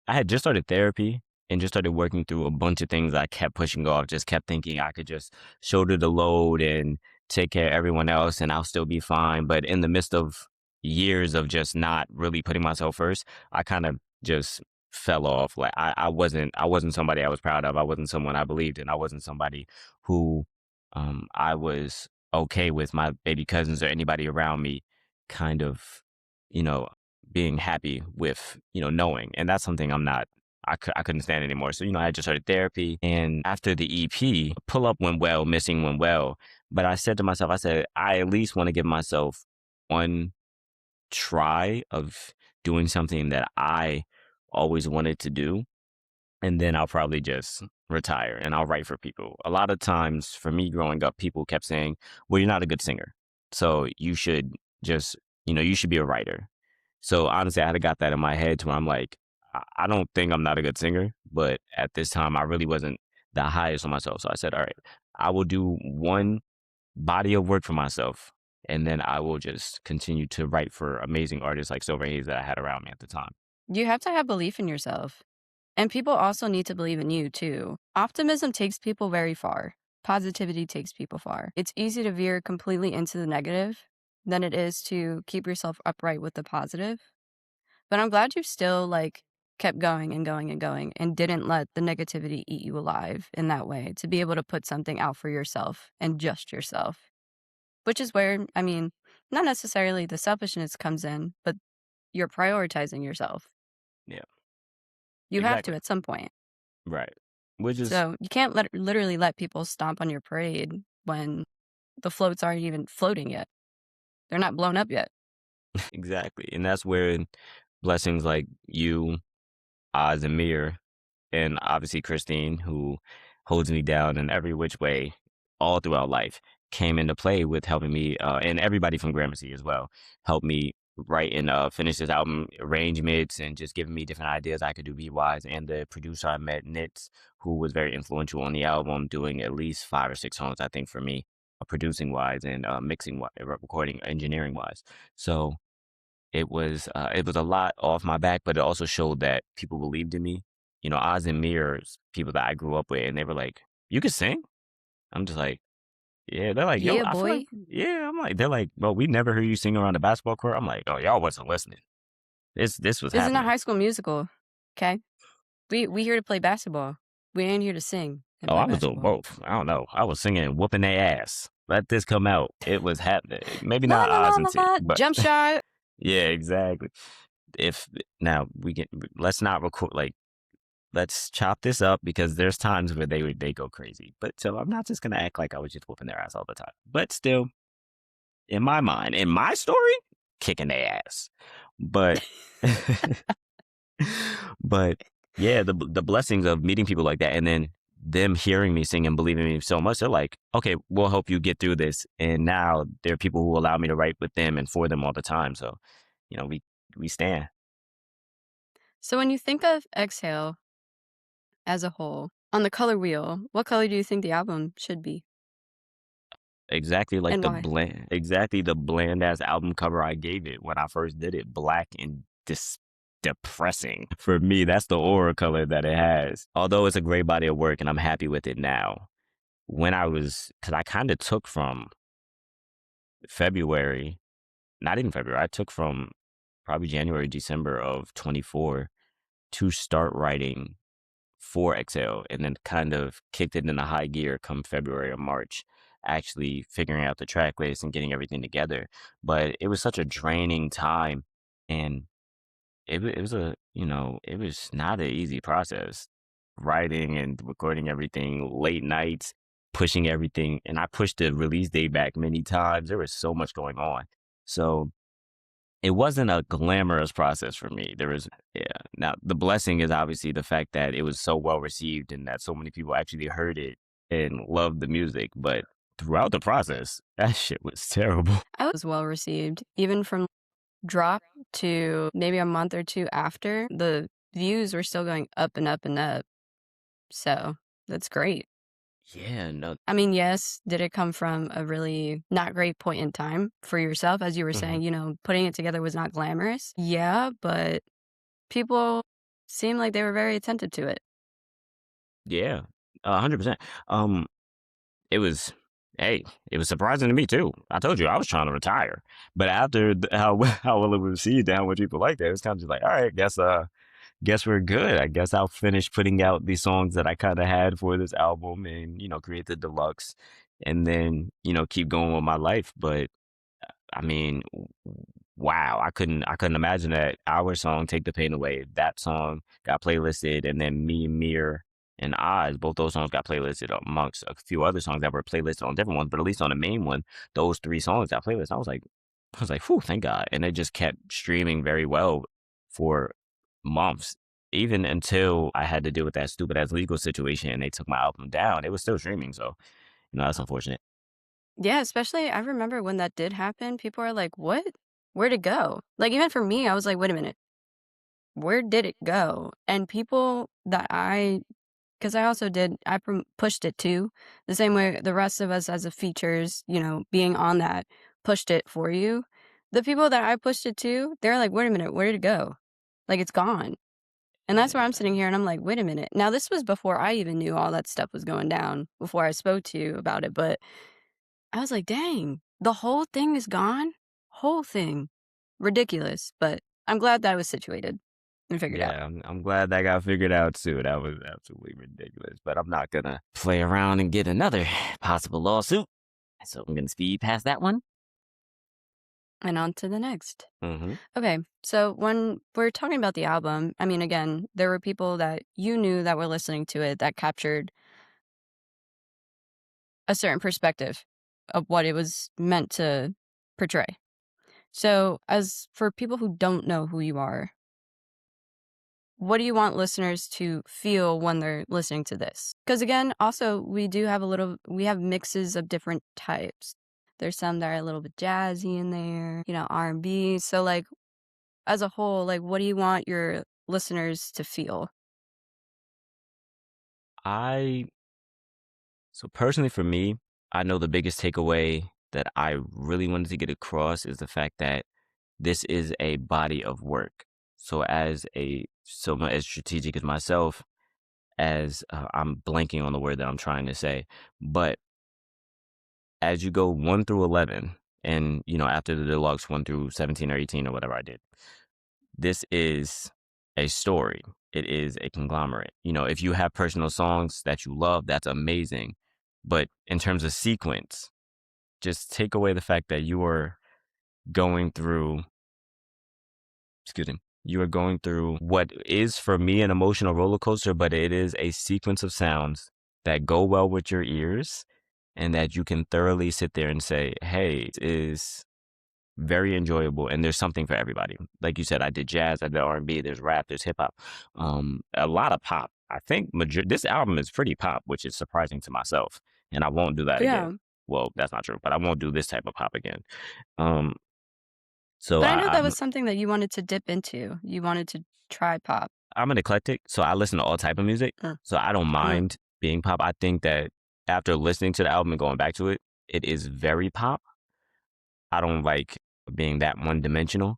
[SPEAKER 2] had just started therapy and just started working through a bunch of things I kept pushing off. Just kept thinking I could just shoulder the load and take care of everyone else, and I'll still be fine. But in the midst of years of just not really putting myself first, I kind of just fell off. Like I wasn't somebody I was proud of. I wasn't someone I believed in. I wasn't somebody who I was okay with my baby cousins or anybody around me kind of you know, being happy with, knowing. And that's something I couldn't stand anymore. So, I just started therapy. And after the EP, pull up went well, missing went well. But I said to myself, I said, I at least want to give myself one try of doing something that I always wanted to do, and then I'll probably just retire and I'll write for people. A lot of times for me growing up, people kept saying, well, you're not a good singer. So you should just, you should be a writer. So honestly, I had got that in my head to where I'm like, I don't think I'm not a good singer, but at this time, I really wasn't the highest on myself. So I said, all right, I will do one body of work for myself. And then I will just continue to write for amazing artists like Silver Haze that I had around me at the time.
[SPEAKER 1] You have to have belief in yourself. And people also need to believe in you too. Optimism takes people very far. Positivity takes people far. It's easy to veer completely into the negative than it is to keep yourself upright with the positive. But I'm glad you still like kept going and going and going and didn't let the negativity eat you alive in that way to be able to put something out for yourself and just yourself. Which is where, I mean, not necessarily the selfishness comes in, but you're prioritizing yourself.
[SPEAKER 2] Yeah,
[SPEAKER 1] You have to
[SPEAKER 2] exactly.
[SPEAKER 1] at some point.
[SPEAKER 2] Right. Which is
[SPEAKER 1] So you can't literally let people stomp on your parade when the floats aren't even floating yet. They're not blown up yet.
[SPEAKER 2] exactly. And that's where blessings like you, Oz, and Mir, and obviously Christine, who holds me down in every which way all throughout life, came into play with helping me, and everybody from Gramercy as well, helped me write and finish this album arrangements and just giving me different ideas I could do beat wise. And the producer I met, Nitz, who was very influential on the album, doing at least 5 or 6 songs, I think, for me. producing wise and mixing wise, recording engineering wise. So it was a lot off my back, but it also showed that people believed in me. You know, odds and mirrors, people that I grew up with, and they were like, "You could sing." I'm just like, "Yeah." They're like, "Yo,
[SPEAKER 1] Yeah,
[SPEAKER 2] I feel like,
[SPEAKER 1] boy.
[SPEAKER 2] yeah." I'm like, they're like, "Well, we never heard you sing around the basketball court." I'm like, "Oh, y'all wasn't listening. This was
[SPEAKER 1] This is not
[SPEAKER 2] happening."
[SPEAKER 1] High School Musical, okay? We here to play basketball. We ain't here to sing and
[SPEAKER 2] Oh,
[SPEAKER 1] play
[SPEAKER 2] I was doing
[SPEAKER 1] basketball.
[SPEAKER 2] both. I don't know. I was singing, whooping their ass. Let this come out. It was happening. Maybe
[SPEAKER 1] La
[SPEAKER 2] not
[SPEAKER 1] la la
[SPEAKER 2] odds and
[SPEAKER 1] la
[SPEAKER 2] tit,
[SPEAKER 1] la,
[SPEAKER 2] but
[SPEAKER 1] jump shot.
[SPEAKER 2] yeah, exactly. If now we can, let's not record like, let's chop this up because there's times where they go crazy. But so I'm not just gonna act like I was just whooping their ass all the time. But still, in my mind, in my story, kicking their ass. But but yeah, the blessings of meeting people like that, and then them hearing me sing and believing me so much, they're like, okay, we'll help you get through this. And now there are people who allow me to write with them and for them all the time. So, you know, we stand.
[SPEAKER 1] So when you think of Exhale as a whole, on the color wheel, what color do you think the album should be, and why?
[SPEAKER 2] Exactly the bland ass album cover I gave it when I first did it, black and depressing. For me, that's the aura color that it has. Although it's a great body of work and I'm happy with it now. When I was, because I kind of took from February, not even February, I took from probably January, December of 24 to start writing for Excel, and then kind of kicked it into high gear come February or March, actually figuring out the track list and getting everything together. But it was such a draining time, and it was a, you know, it was not an easy process, writing and recording everything, late nights, pushing everything, and I pushed the release date back many times. There was so much going on. So it wasn't a glamorous process for me. There was, yeah. Now the blessing is obviously the fact that it was so well received and that so many people actually heard it and loved the music. But throughout the process, that shit was terrible.
[SPEAKER 1] I was well received, even from drop to maybe a month or 2 after, the views were still going up and up and up, so that's great.
[SPEAKER 2] Yeah, no.
[SPEAKER 1] I mean, yes, did it come from a really not great point in time for yourself? As you were
[SPEAKER 2] Mhm.
[SPEAKER 1] saying, putting it together was not glamorous. Yeah, but people seemed like they were very attentive to it.
[SPEAKER 2] Yeah, 100%. Um, it was, hey, it was surprising to me too. I told you I was trying to retire, but after how how well it was received and how much people liked it, it was kind of just like, all right, guess we're good. I guess I'll finish putting out the songs that I kind of had for this album and, you know, create the deluxe and then, you know, keep going with my life. But I mean, wow, I couldn't imagine that our song "Take the Pain Away," that song got playlisted, and then Me, Mir, and Oz, both those songs got playlisted amongst a few other songs that were playlisted on different ones, but at least on the main one, those three songs got playlisted. I was like, "Whew, thank God!" And it just kept streaming very well for months, even until I had to deal with that stupid ass legal situation, and they took my album down. It was still streaming, so you know that's unfortunate.
[SPEAKER 1] Yeah, especially I remember when that did happen, people are like, "What? Where'd it go?" Like, even for me, I was like, "Wait a minute, where did it go?" And people that because I also did, pushed it too, the same way the rest of us as a features, being on that pushed it for you. The people that I pushed it to, they're like, "Wait a minute, where did it go? Like, it's gone." And that's where I'm
[SPEAKER 2] Yeah,
[SPEAKER 1] sitting here and I'm like, "Wait a minute." Now this was before I even knew all that stuff was going down, before I spoke to you about it, but I was like, "Dang, the whole thing is gone? Whole thing." Ridiculous, but I'm glad that was situated and figured out.
[SPEAKER 2] yeah, I'm glad that got figured out too. That was absolutely ridiculous. But I'm not gonna play around and get another possible lawsuit. So I'm gonna speed past that one.
[SPEAKER 1] And on to the next.
[SPEAKER 2] Hmm.
[SPEAKER 1] Okay, so when we're talking about the album, I mean, again, there were people that you knew that were listening to it that captured a certain perspective of what it was meant to portray. So, as for people who don't know who you are, what do you want listeners to feel when they're listening to this? Because again, also we have mixes of different types. There's some that are a little bit jazzy in there, R&B. So like as a whole, like what do you want your listeners to feel?
[SPEAKER 2] I so personally for me, I know the biggest takeaway that I really wanted to get across is the fact that this is a body of work. So as strategic as myself, as I'm blanking on the word that I'm trying to say, but as you go 1 through 11, and after the deluxe 1 through 17 or 18 or whatever I did, this is a story. It is a conglomerate. If you have personal songs that you love, that's amazing. But in terms of sequence, just take away the fact that you are going through, excuse me, you are going through what is for me an emotional roller coaster, but it is a sequence of sounds that go well with your ears and that you can thoroughly sit there and say, hey, it is very enjoyable and there's something for everybody. Like you said, I did jazz, I did R&B, there's rap, there's hip hop, a lot of pop. I think this album is pretty pop, which is surprising to myself, and I won't do that again.
[SPEAKER 1] Yeah.
[SPEAKER 2] Well, that's not true, but I won't do this type of pop again. Um, so
[SPEAKER 1] But I know
[SPEAKER 2] I,
[SPEAKER 1] that
[SPEAKER 2] I'm
[SPEAKER 1] was something that you wanted to dip into. You wanted to try pop.
[SPEAKER 2] I'm an eclectic, so I listen to all type of music.
[SPEAKER 1] Mm,
[SPEAKER 2] So I don't
[SPEAKER 1] mm,
[SPEAKER 2] mind being pop. I think that after listening to the album and going back to it, it is very pop. I don't like being that one dimensional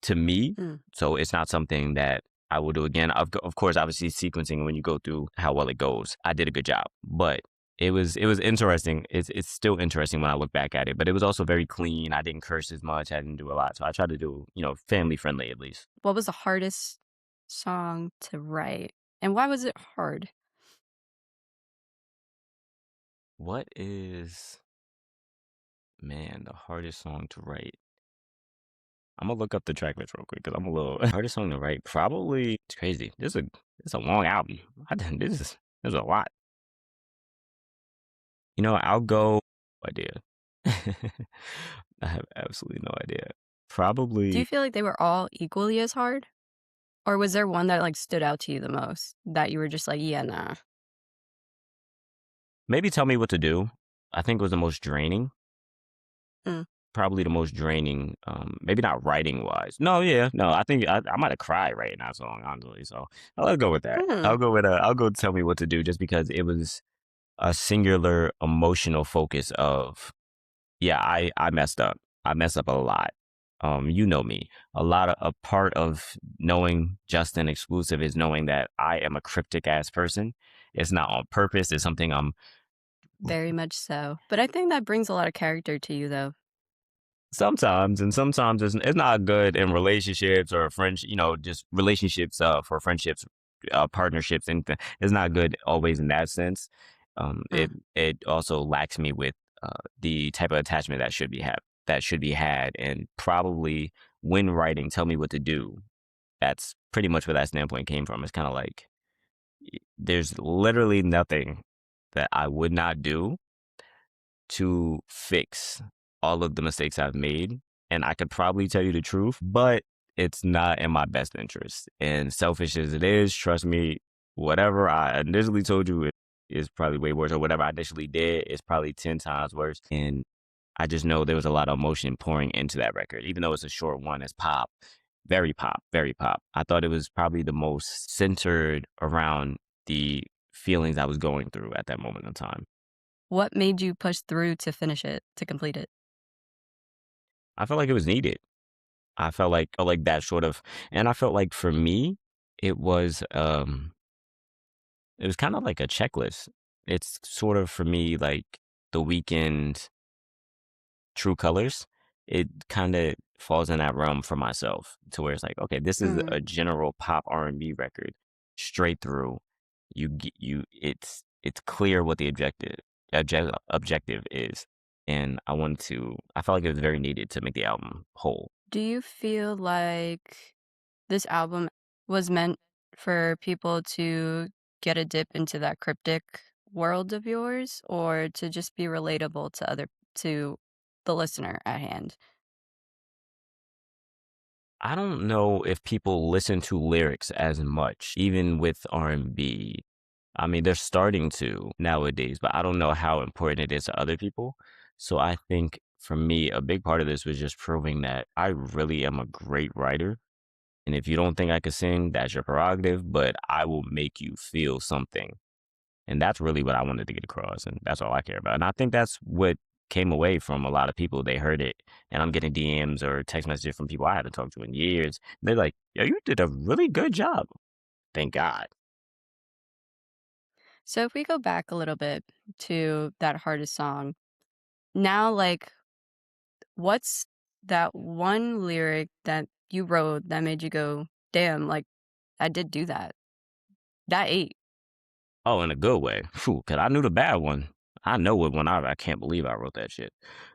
[SPEAKER 2] to me.
[SPEAKER 1] mm.
[SPEAKER 2] So it's not something that I will do again. Of course, obviously sequencing when you go through how well it goes, I did a good job. But it was interesting. It's still interesting when I look back at it. But it was also very clean. I didn't curse as much. I didn't do a lot. So I tried to do family friendly at least.
[SPEAKER 1] What was the hardest song to write? And why was it hard?
[SPEAKER 2] What is Man, the hardest song to write? I'm gonna look up the track list real quick because I'm a little hardest song to write. Probably it's crazy. This is a long album. There's a lot. I'll go idea. I have absolutely no idea.
[SPEAKER 1] Do you
[SPEAKER 2] Probably
[SPEAKER 1] feel like they were all equally as hard? Or was there one that, like, stood out to you the most that you were just like, "Yeah, nah."
[SPEAKER 2] maybe Tell Me What to Do. I think was the most draining.
[SPEAKER 1] Mm,
[SPEAKER 2] Probably the most draining. Maybe not writing wise. No, yeah, no. I think I might have cried writing that song honestly. So I'll go with that.
[SPEAKER 1] mm.
[SPEAKER 2] I'll go Tell Me What to Do just because it was a singular emotional focus of, yeah, I messed up. I messed up a lot. You know me. A part of knowing Justin exclusive is knowing that I am a cryptic ass person. It's not on purpose. It's something I'm
[SPEAKER 1] Very much so. But I think that brings a lot of character to you, though.
[SPEAKER 2] sometimes, and sometimes it's not good in relationships or friends. Just relationships for friendships, partnerships, and it's not good always in that sense. It
[SPEAKER 1] Mm.
[SPEAKER 2] it also lacks me with the type of attachment that should be had, and probably when writing, Tell Me What to Do. That's pretty much where that standpoint came from. It's kind of like there's literally nothing that I would not do to fix all of the mistakes I've made. And I could probably tell you the truth, but it's not in my best interest. And selfish as it is, trust me, whatever I initially told you is probably way worse, or whatever I initially did is probably 10 times worse. And I just know there was a lot of emotion pouring into that record, even though it's a short one, it's pop, very pop, very pop. I thought it was probably the most centered around the feelings I was going through at that moment in time.
[SPEAKER 1] What made you push through to finish it, to complete it?
[SPEAKER 2] I felt like it was needed. I felt like that sort of, and I felt like for me, it was it was kind of like a checklist. It's sort of for me like the weekend True Colors. It kind of falls in that realm for myself to where it's like, okay, this is
[SPEAKER 1] Mm.
[SPEAKER 2] a general pop R&B record straight through. It's clear what the objective is. And I felt like it was very needed to make the album whole.
[SPEAKER 1] Do you feel like this album was meant for people to get a dip into that cryptic world of yours, or to just be relatable to the listener at hand?
[SPEAKER 2] I don't know if people listen to lyrics as much, even with R&B. I mean, they're starting to nowadays, but I don't know how important it is to other people. So I think for me, a big part of this was just proving that I really am a great writer. And if you don't think I could sing, that's your prerogative, but I will make you feel something. And that's really what I wanted to get across, and that's all I care about. And I think that's what came away from a lot of people. They heard it, and I'm getting DMs or text messages from people I haven't talked to in years. They're like, "Yo, you did a really good job." Thank God.
[SPEAKER 1] So if we go back a little bit to that hardest song, now, like, what's that one lyric that you wrote that made you go, "Damn, like, I did do that. That ate."
[SPEAKER 2] Oh, in a good way. Phew, 'cause I knew the bad one. I know what one I can't believe I wrote that shit.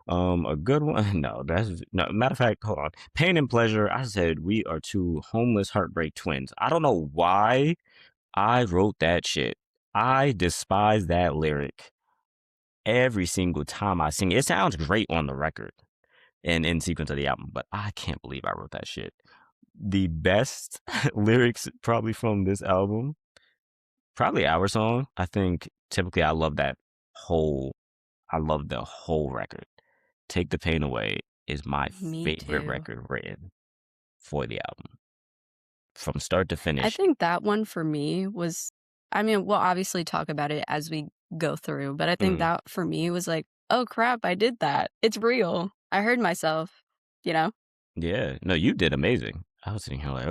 [SPEAKER 2] A good one. No, that's no. Matter of fact, hold on. Pain and pleasure. I said we are two homeless heartbreak twins. I don't know why I wrote that shit. I despise that lyric every single time I sing it. It sounds great on the record and in sequence of the album, but I can't believe I wrote that shit. The best lyrics probably from this album, probably our song. I think typically whole I love the whole record. Take the Pain Away is my
[SPEAKER 1] Me
[SPEAKER 2] favorite
[SPEAKER 1] too.
[SPEAKER 2] record written for the album from start to
[SPEAKER 1] I
[SPEAKER 2] finish.
[SPEAKER 1] think that one for me was, I mean, we'll obviously talk about it as we go through, but I think
[SPEAKER 2] Mm,
[SPEAKER 1] that for me was like, "Oh crap, I did that. It's real. I heard myself," you know?
[SPEAKER 2] yeah, no, you did amazing. I was sitting here like,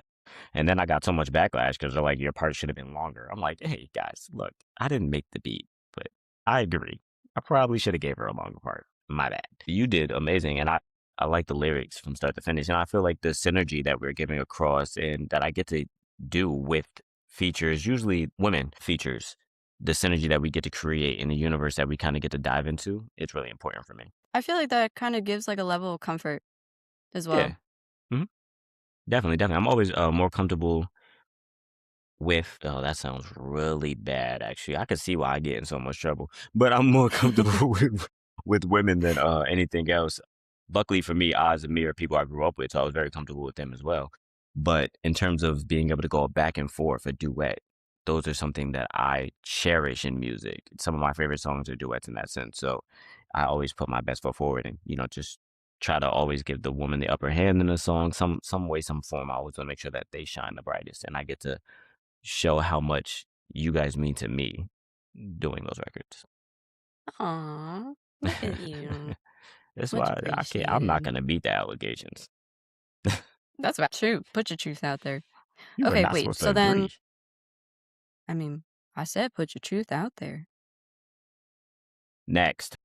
[SPEAKER 2] and then I got so much backlash because they're like, your part should have been longer. I'm like, hey guys, look, I didn't make the beat, but I agree. I probably should have gave her a longer part. My bad. You did amazing, and I like the lyrics from start to finish, and I feel like the synergy that we're giving across and that I get to do with features, usually women features, the synergy that we get to create in the universe that we kind of get to dive into, it's really important for me.
[SPEAKER 1] I feel like that kinda gives, like, a level of comfort as
[SPEAKER 2] Yeah,
[SPEAKER 1] well.
[SPEAKER 2] hmm definitely, definitely. I'm always more comfortable with oh, that sounds really bad, actually. I could see why I get in so much trouble, but I'm more comfortable with women than, anything else. Luckily for me, Oz and me are people I grew up with, so I was very comfortable with them as well. But in terms of being able to go back and forth, a duet, those are something that I cherish in music. Some of my favorite songs are duets in that sense, so I always put my best foot forward and, just try to always give the woman the upper hand in a song, some way, some form. I always wanna make sure that they shine the brightest, and I get to show how much you guys mean to me doing those records.
[SPEAKER 1] Aw, look at you.
[SPEAKER 2] That's
[SPEAKER 1] Much
[SPEAKER 2] why I'm not
[SPEAKER 1] appreciated.
[SPEAKER 2] gonna beat the allegations.
[SPEAKER 1] That's about true. Put your truth out there.
[SPEAKER 2] You are
[SPEAKER 1] Okay,
[SPEAKER 2] not
[SPEAKER 1] wait,
[SPEAKER 2] supposed to
[SPEAKER 1] so then
[SPEAKER 2] agree.
[SPEAKER 1] I mean, I said put your truth out there.
[SPEAKER 2] Next.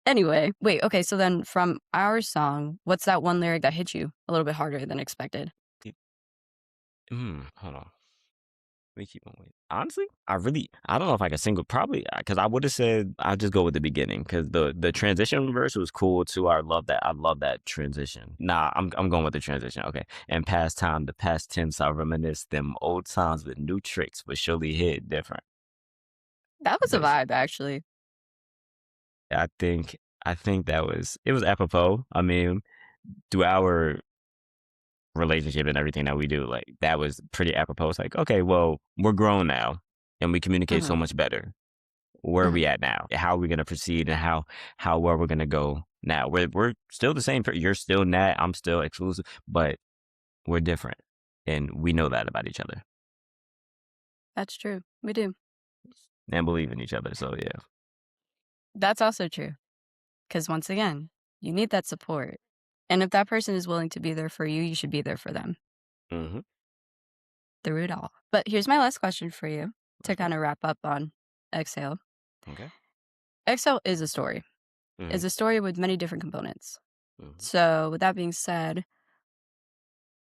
[SPEAKER 1] Anyway, wait, okay, so then from our song, what's that one lyric that hit you a little bit harder than expected?
[SPEAKER 2] Hold on. Let me keep on waiting. Honestly, I don't know if I can single probably because I would have said I'll just go with the beginning because the transition verse was cool too. I love that transition. Nah, I'm going with the transition. Okay. And past time, the past tense, I reminisce them old times with new tricks, but surely hit different.
[SPEAKER 1] That was a
[SPEAKER 2] This
[SPEAKER 1] vibe, actually.
[SPEAKER 2] I think it was apropos. I mean, through our relationship and everything that we do, like that was pretty apropos. It's like, okay, well, we're grown now and we communicate so
[SPEAKER 1] Mhm,
[SPEAKER 2] much better. Where are
[SPEAKER 1] mhm.
[SPEAKER 2] we at now? How are we gonna proceed and how well we're gonna go now? We're still the same. You're still Nat. I'm still exclusive, but we're different, and we know that about each other
[SPEAKER 1] That's true. We do.
[SPEAKER 2] and believe in each other. So yeah.
[SPEAKER 1] That's also true. Because once again, you need that support. And if that person is willing to be there for you, you should be there for them
[SPEAKER 2] Mm-hmm.
[SPEAKER 1] through it all. But here's my last question for you to
[SPEAKER 2] Let's go.
[SPEAKER 1] kind of wrap up on Exhale.
[SPEAKER 2] Okay.
[SPEAKER 1] Exhale is a story.
[SPEAKER 2] Mm-hmm.
[SPEAKER 1] Is a story with many different components.
[SPEAKER 2] Mm-hmm.
[SPEAKER 1] So with that being said,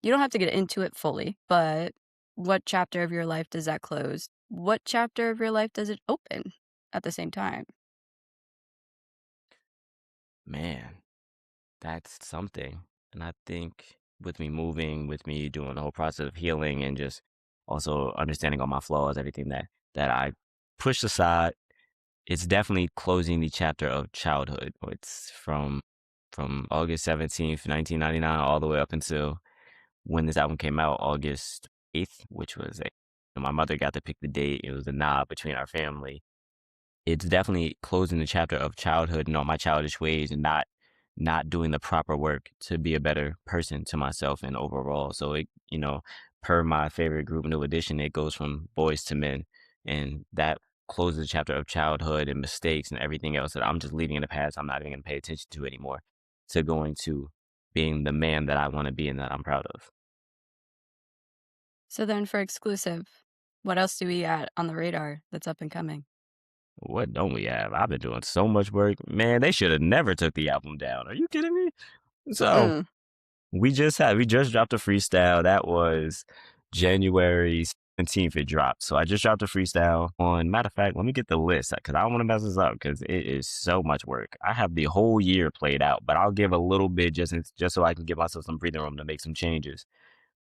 [SPEAKER 1] you don't have to get into it fully, but what chapter of your life does that close? What chapter of your life does it open at the same time?
[SPEAKER 2] Man, that's something. And I think with me moving, with me doing the whole process of healing and just also understanding all my flaws, everything that I pushed aside, it's definitely closing the chapter of childhood. It's from August 17th, 1999, all the way up until when this album came out, August 8th, which was my mother got to pick the date. It was a nod between our family. It's definitely closing the chapter of childhood and all my childish ways and not doing the proper work to be a better person to myself and overall. So per my favorite group, New Edition, it goes from boys to men, and that closes the chapter of childhood and mistakes and everything else that I'm just leaving in the past. I'm not even going to pay attention to anymore, to going to being the man that I want to be and that I'm proud of.
[SPEAKER 1] So then for exclusive, what else do we got on the radar that's up and coming?
[SPEAKER 2] What don't we have? I've been doing so much work. Man, they should have never took the album down. Are you kidding me? So
[SPEAKER 1] Mm.
[SPEAKER 2] we just dropped a freestyle. That was January 17th it dropped. So I just dropped a freestyle on, matter of fact, let me get the list because I don't want to mess this up because it is so much work. I have the whole year played out, but I'll give a little bit just so I can give myself some breathing room to make some changes.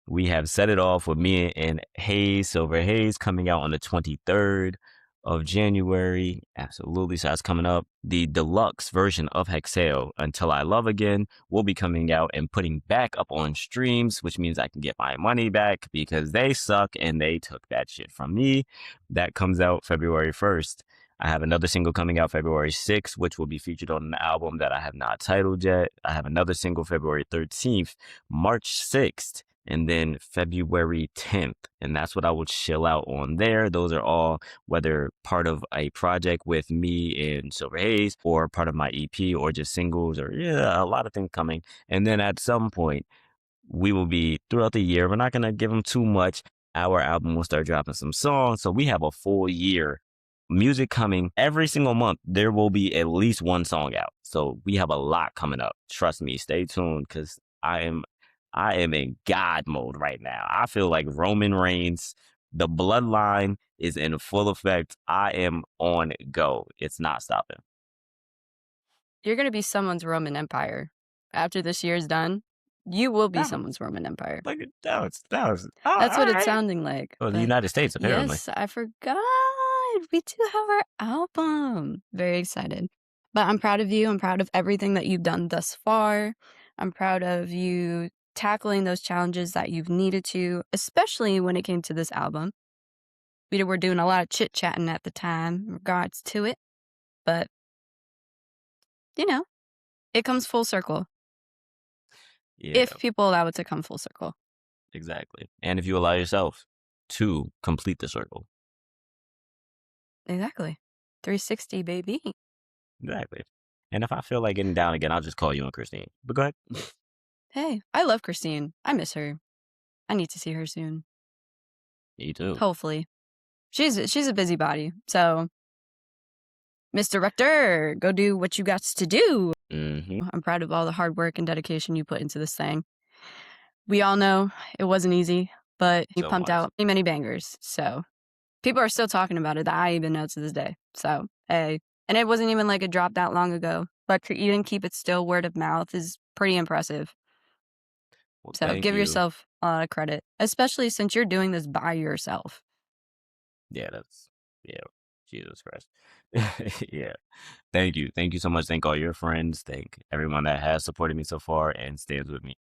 [SPEAKER 2] We have set it off with me and Hayes, Silver Hayes, coming out on the 23rd of January. Absolutely. So that's coming up. The deluxe version of Hexale, Until I Love Again, will be coming out and putting back up on streams, which means I can get my money back because they suck and they took that shit from me. That comes out February 1st. I have another single coming out February 6th, which will be featured on an album that I have not titled yet. I have another single February 13th, March 6th, and then February 10th. And that's what I will chill out on there. Those are all whether part of a project with me and Silver Hayes or part of my EP or just singles or yeah, a lot of things coming. And then at some point, we will be throughout the year. We're not going to give them too much. Our album will start dropping some songs. So we have a full year music coming every single month. There will be at least one song out. So we have a lot coming up. Trust me, stay tuned because I am in God mode right now. I feel like Roman Reigns. The bloodline is in full effect. I am on go. It's not stopping.
[SPEAKER 1] You're gonna be someone's Roman Empire. After this year's done, you will be
[SPEAKER 2] That was
[SPEAKER 1] someone's Roman Empire.
[SPEAKER 2] like that was oh,
[SPEAKER 1] That's what
[SPEAKER 2] all
[SPEAKER 1] it's
[SPEAKER 2] right.
[SPEAKER 1] sounding like.
[SPEAKER 2] Well, the
[SPEAKER 1] But
[SPEAKER 2] United States apparently.
[SPEAKER 1] yes, I forgot. We do have our album. Very excited. But I'm proud of you. I'm proud of everything that you've done thus far. I'm proud of you tackling those challenges that you've needed to, especially when it came to this album. We were doing a lot of chit chatting at the time in regards to it. But, you know, it comes full circle.
[SPEAKER 2] Yeah,
[SPEAKER 1] If people allow it to come full circle.
[SPEAKER 2] exactly. And if you allow yourself to complete the circle.
[SPEAKER 1] Exactly. 360, baby.
[SPEAKER 2] Exactly. And if I feel like getting down again, I'll just call you and Christine. But go ahead.
[SPEAKER 1] Hey, I love Christine. I miss her. I need to see her soon.
[SPEAKER 2] You too.
[SPEAKER 1] Hopefully. She's a busybody. So, Miss Director, go do what you got to do.
[SPEAKER 2] Mm-hmm.
[SPEAKER 1] I'm proud of all the hard work and dedication you put into this thing. We all know it wasn't easy, but you
[SPEAKER 2] So
[SPEAKER 1] pumped
[SPEAKER 2] much.
[SPEAKER 1] out many bangers. So, people are still talking about it that I even know to this day. So, hey. And it wasn't even like it dropped that long ago. But to even keep it still word of mouth is pretty impressive.
[SPEAKER 2] Well,
[SPEAKER 1] So
[SPEAKER 2] thank
[SPEAKER 1] give
[SPEAKER 2] you.
[SPEAKER 1] yourself a lot of credit, especially since you're doing this by yourself.
[SPEAKER 2] Yeah, yeah, Jesus Christ. Yeah. Thank you. Thank you so much. Thank all your friends. Thank everyone that has supported me so far and stands with me.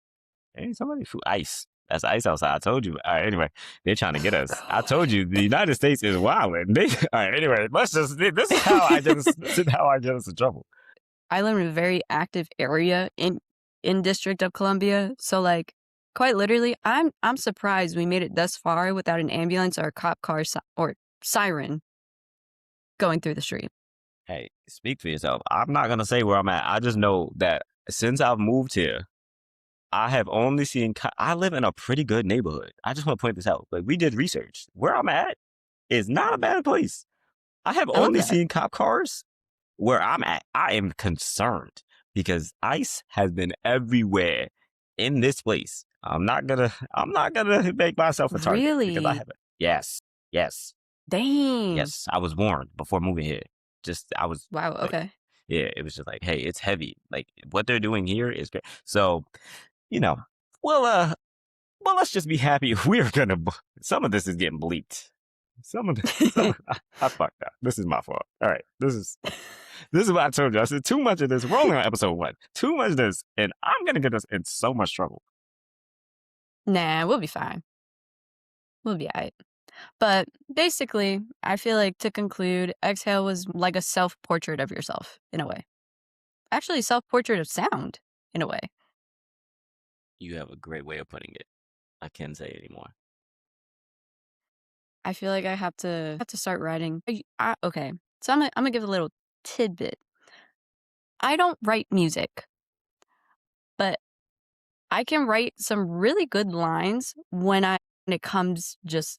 [SPEAKER 2] Hey, somebody food ice. That's ice outside. I told you. All right, anyway, they're trying to get us. I told you the United States is wilding. All right, anyway, this is how I get us in trouble.
[SPEAKER 1] I live in a very active area in District of Columbia, so like quite literally, I'm surprised we made it thus far without an ambulance or a cop car or siren going through the street.
[SPEAKER 2] Hey, speak for yourself. I'm not gonna say where I'm at. I just know that since I've moved here, I have only seen. I live in a pretty good neighborhood. I just want to point this out. Like we did research. Where I'm at is not a bad place. I have
[SPEAKER 1] I love
[SPEAKER 2] only
[SPEAKER 1] that.
[SPEAKER 2] seen cop cars. Where I'm at, I am concerned because ICE has been everywhere in this place. I'm not gonna make myself a target because I
[SPEAKER 1] Really?
[SPEAKER 2] haven't. Yes, yes,
[SPEAKER 1] Dang.
[SPEAKER 2] yes. I was warned before moving here. I was
[SPEAKER 1] Wow.
[SPEAKER 2] like,
[SPEAKER 1] Okay.
[SPEAKER 2] yeah, it was just like, hey, it's heavy. Like what they're doing here is great. So, you know, well, well, let's just be happy we're gonna. Some of this is getting bleeped. Some. I fucked up. This is my fault. All right, this is what I told you. I said too much of this. We're only on episode 1. Too much of this, and I'm gonna get us in so much trouble.
[SPEAKER 1] Nah, we'll be fine. We'll be all right. But basically, I feel like to conclude, Exhale was like a self-portrait of yourself in a way. Actually, self-portrait of sound in a way.
[SPEAKER 2] You have a great way of putting it. I can't say anymore.
[SPEAKER 1] I feel like I have to start writing. Okay, so I'm gonna give a little tidbit. I don't write music, but I can write some really good lines when it comes just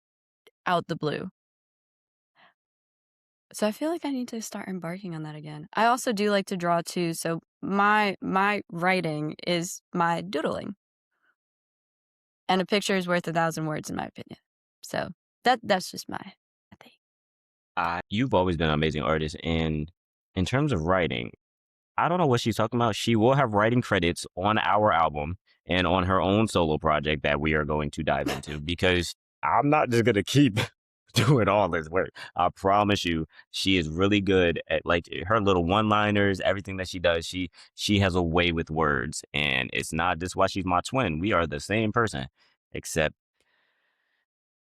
[SPEAKER 1] out the blue. So I feel like I need to start embarking on that again. I also do like to draw too, so my writing is my doodling. And a picture is worth 1,000 words in my opinion. So that's just my thing.
[SPEAKER 2] You've always been an amazing artist, and in terms of writing, I don't know what she's talking about. She will have writing credits on our album and on her own solo project that we are going to dive into because I'm not just gonna keep doing all this work. I promise you, she is really good at like her little one-liners, everything that she does. She has a way with words, and it's not just why she's my twin. We are the same person, except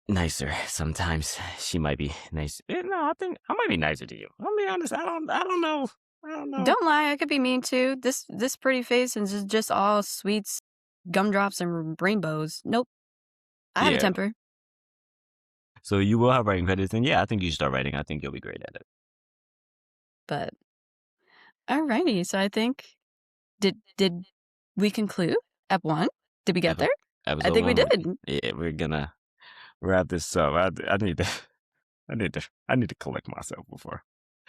[SPEAKER 2] nicer. Sometimes she might be nice. No, I think I might be nicer to you. I'll be honest. I don't know. I don't know.
[SPEAKER 1] Don't lie, I could be mean too. This pretty face is just all sweets, gumdrops, and rainbows. Nope, I have a
[SPEAKER 2] Yeah.
[SPEAKER 1] temper.
[SPEAKER 2] So you will have writing credits, and yeah, I think you should start writing. I think you'll be great at it.
[SPEAKER 1] But alrighty, so I think did we conclude Ep 1? Did we get
[SPEAKER 2] Epi-
[SPEAKER 1] there? I
[SPEAKER 2] Episode
[SPEAKER 1] think we
[SPEAKER 2] one.
[SPEAKER 1] did.
[SPEAKER 2] Yeah, we're gonna wrap this up. I need to. I need to collect myself before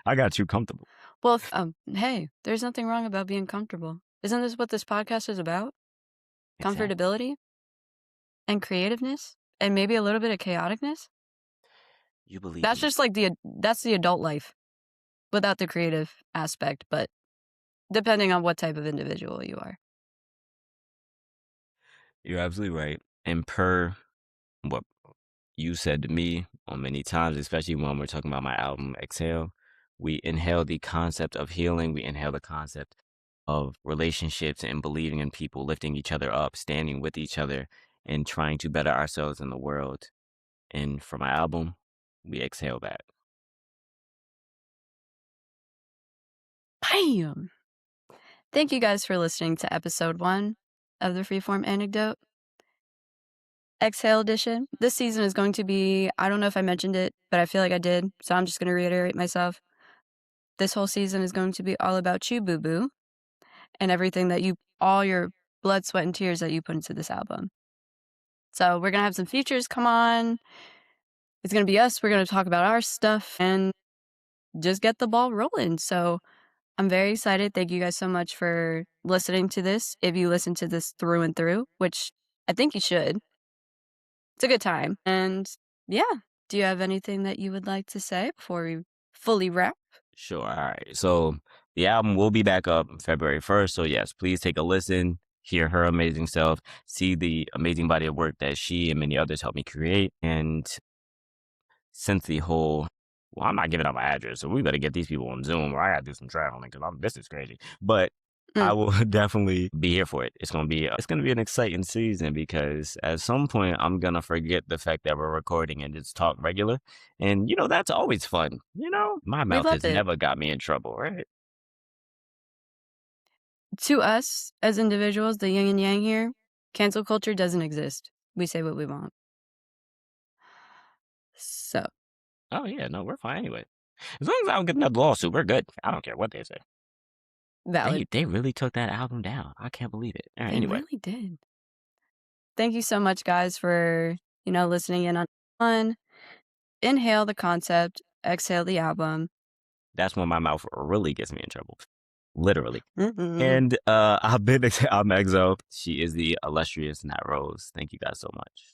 [SPEAKER 2] I got too comfortable.
[SPEAKER 1] Well, hey, there's nothing wrong about being comfortable. Isn't this what this podcast is about?
[SPEAKER 2] Exactly.
[SPEAKER 1] Comfortability and creativeness and maybe a little bit of chaoticness?
[SPEAKER 2] You believe
[SPEAKER 1] That's
[SPEAKER 2] in
[SPEAKER 1] just like that's the adult life without the creative aspect, but depending on what type of individual you are.
[SPEAKER 2] You're absolutely right. And per what you said to me on many times, especially when we're talking about my album Exhale, we inhale the concept of healing. We inhale the concept of relationships and believing in people, lifting each other up, standing with each other, and trying to better ourselves in the world. And for my album, we exhale that.
[SPEAKER 1] Bam! Thank you guys for listening to episode 1 of the Freeform Anecdote. Exhale edition. This season is going to be, I don't know if I mentioned it, but I feel like I did, so I'm just going to reiterate myself. This whole season is going to be all about you, boo boo, and everything that all your blood, sweat, and tears that you put into this album. So we're going to have some features come on. It's going to be us. We're going to talk about our stuff and just get the ball rolling. So I'm very excited. Thank you guys so much for listening to this. If you listen to this through and through, which I think you should, it's a good time. And yeah, do you have anything that you would like to say before we fully wrap?
[SPEAKER 2] Sure. All right. So the album will be back up February 1st. So yes, please take a listen, hear her amazing self, see the amazing body of work that she and many others helped me create. And since the whole, well, I'm not giving out my address, so we better get these people on Zoom or I gotta do some traveling because this is crazy. But I
[SPEAKER 1] Mm,
[SPEAKER 2] will definitely be here for it. It's gonna be an exciting season because at some point I'm gonna forget the fact that we're recording and just talk regular, and that's always fun. My
[SPEAKER 1] we
[SPEAKER 2] mouth
[SPEAKER 1] loved
[SPEAKER 2] has
[SPEAKER 1] it.
[SPEAKER 2] never got me in trouble, right?
[SPEAKER 1] To us as individuals, the yin and yang here, cancel culture doesn't exist. We say what we want. So
[SPEAKER 2] Oh yeah, no, we're fine anyway. As long as I don't get another lawsuit, we're good. I don't care what they say.
[SPEAKER 1] valid.
[SPEAKER 2] They really took that album down. I can't believe it. All right,
[SPEAKER 1] They
[SPEAKER 2] anyway,
[SPEAKER 1] really did. Thank you so much, guys, for listening in on Inhale the Concept, Exhale the Album.
[SPEAKER 2] that's when my mouth really gets me in trouble, literally.
[SPEAKER 1] Mm-mm.
[SPEAKER 2] And I've been I'm Exo. She is the illustrious Nat Rose. Thank you guys so much.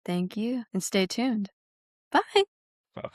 [SPEAKER 1] Thank you, and stay tuned. Bye.
[SPEAKER 2] Bye.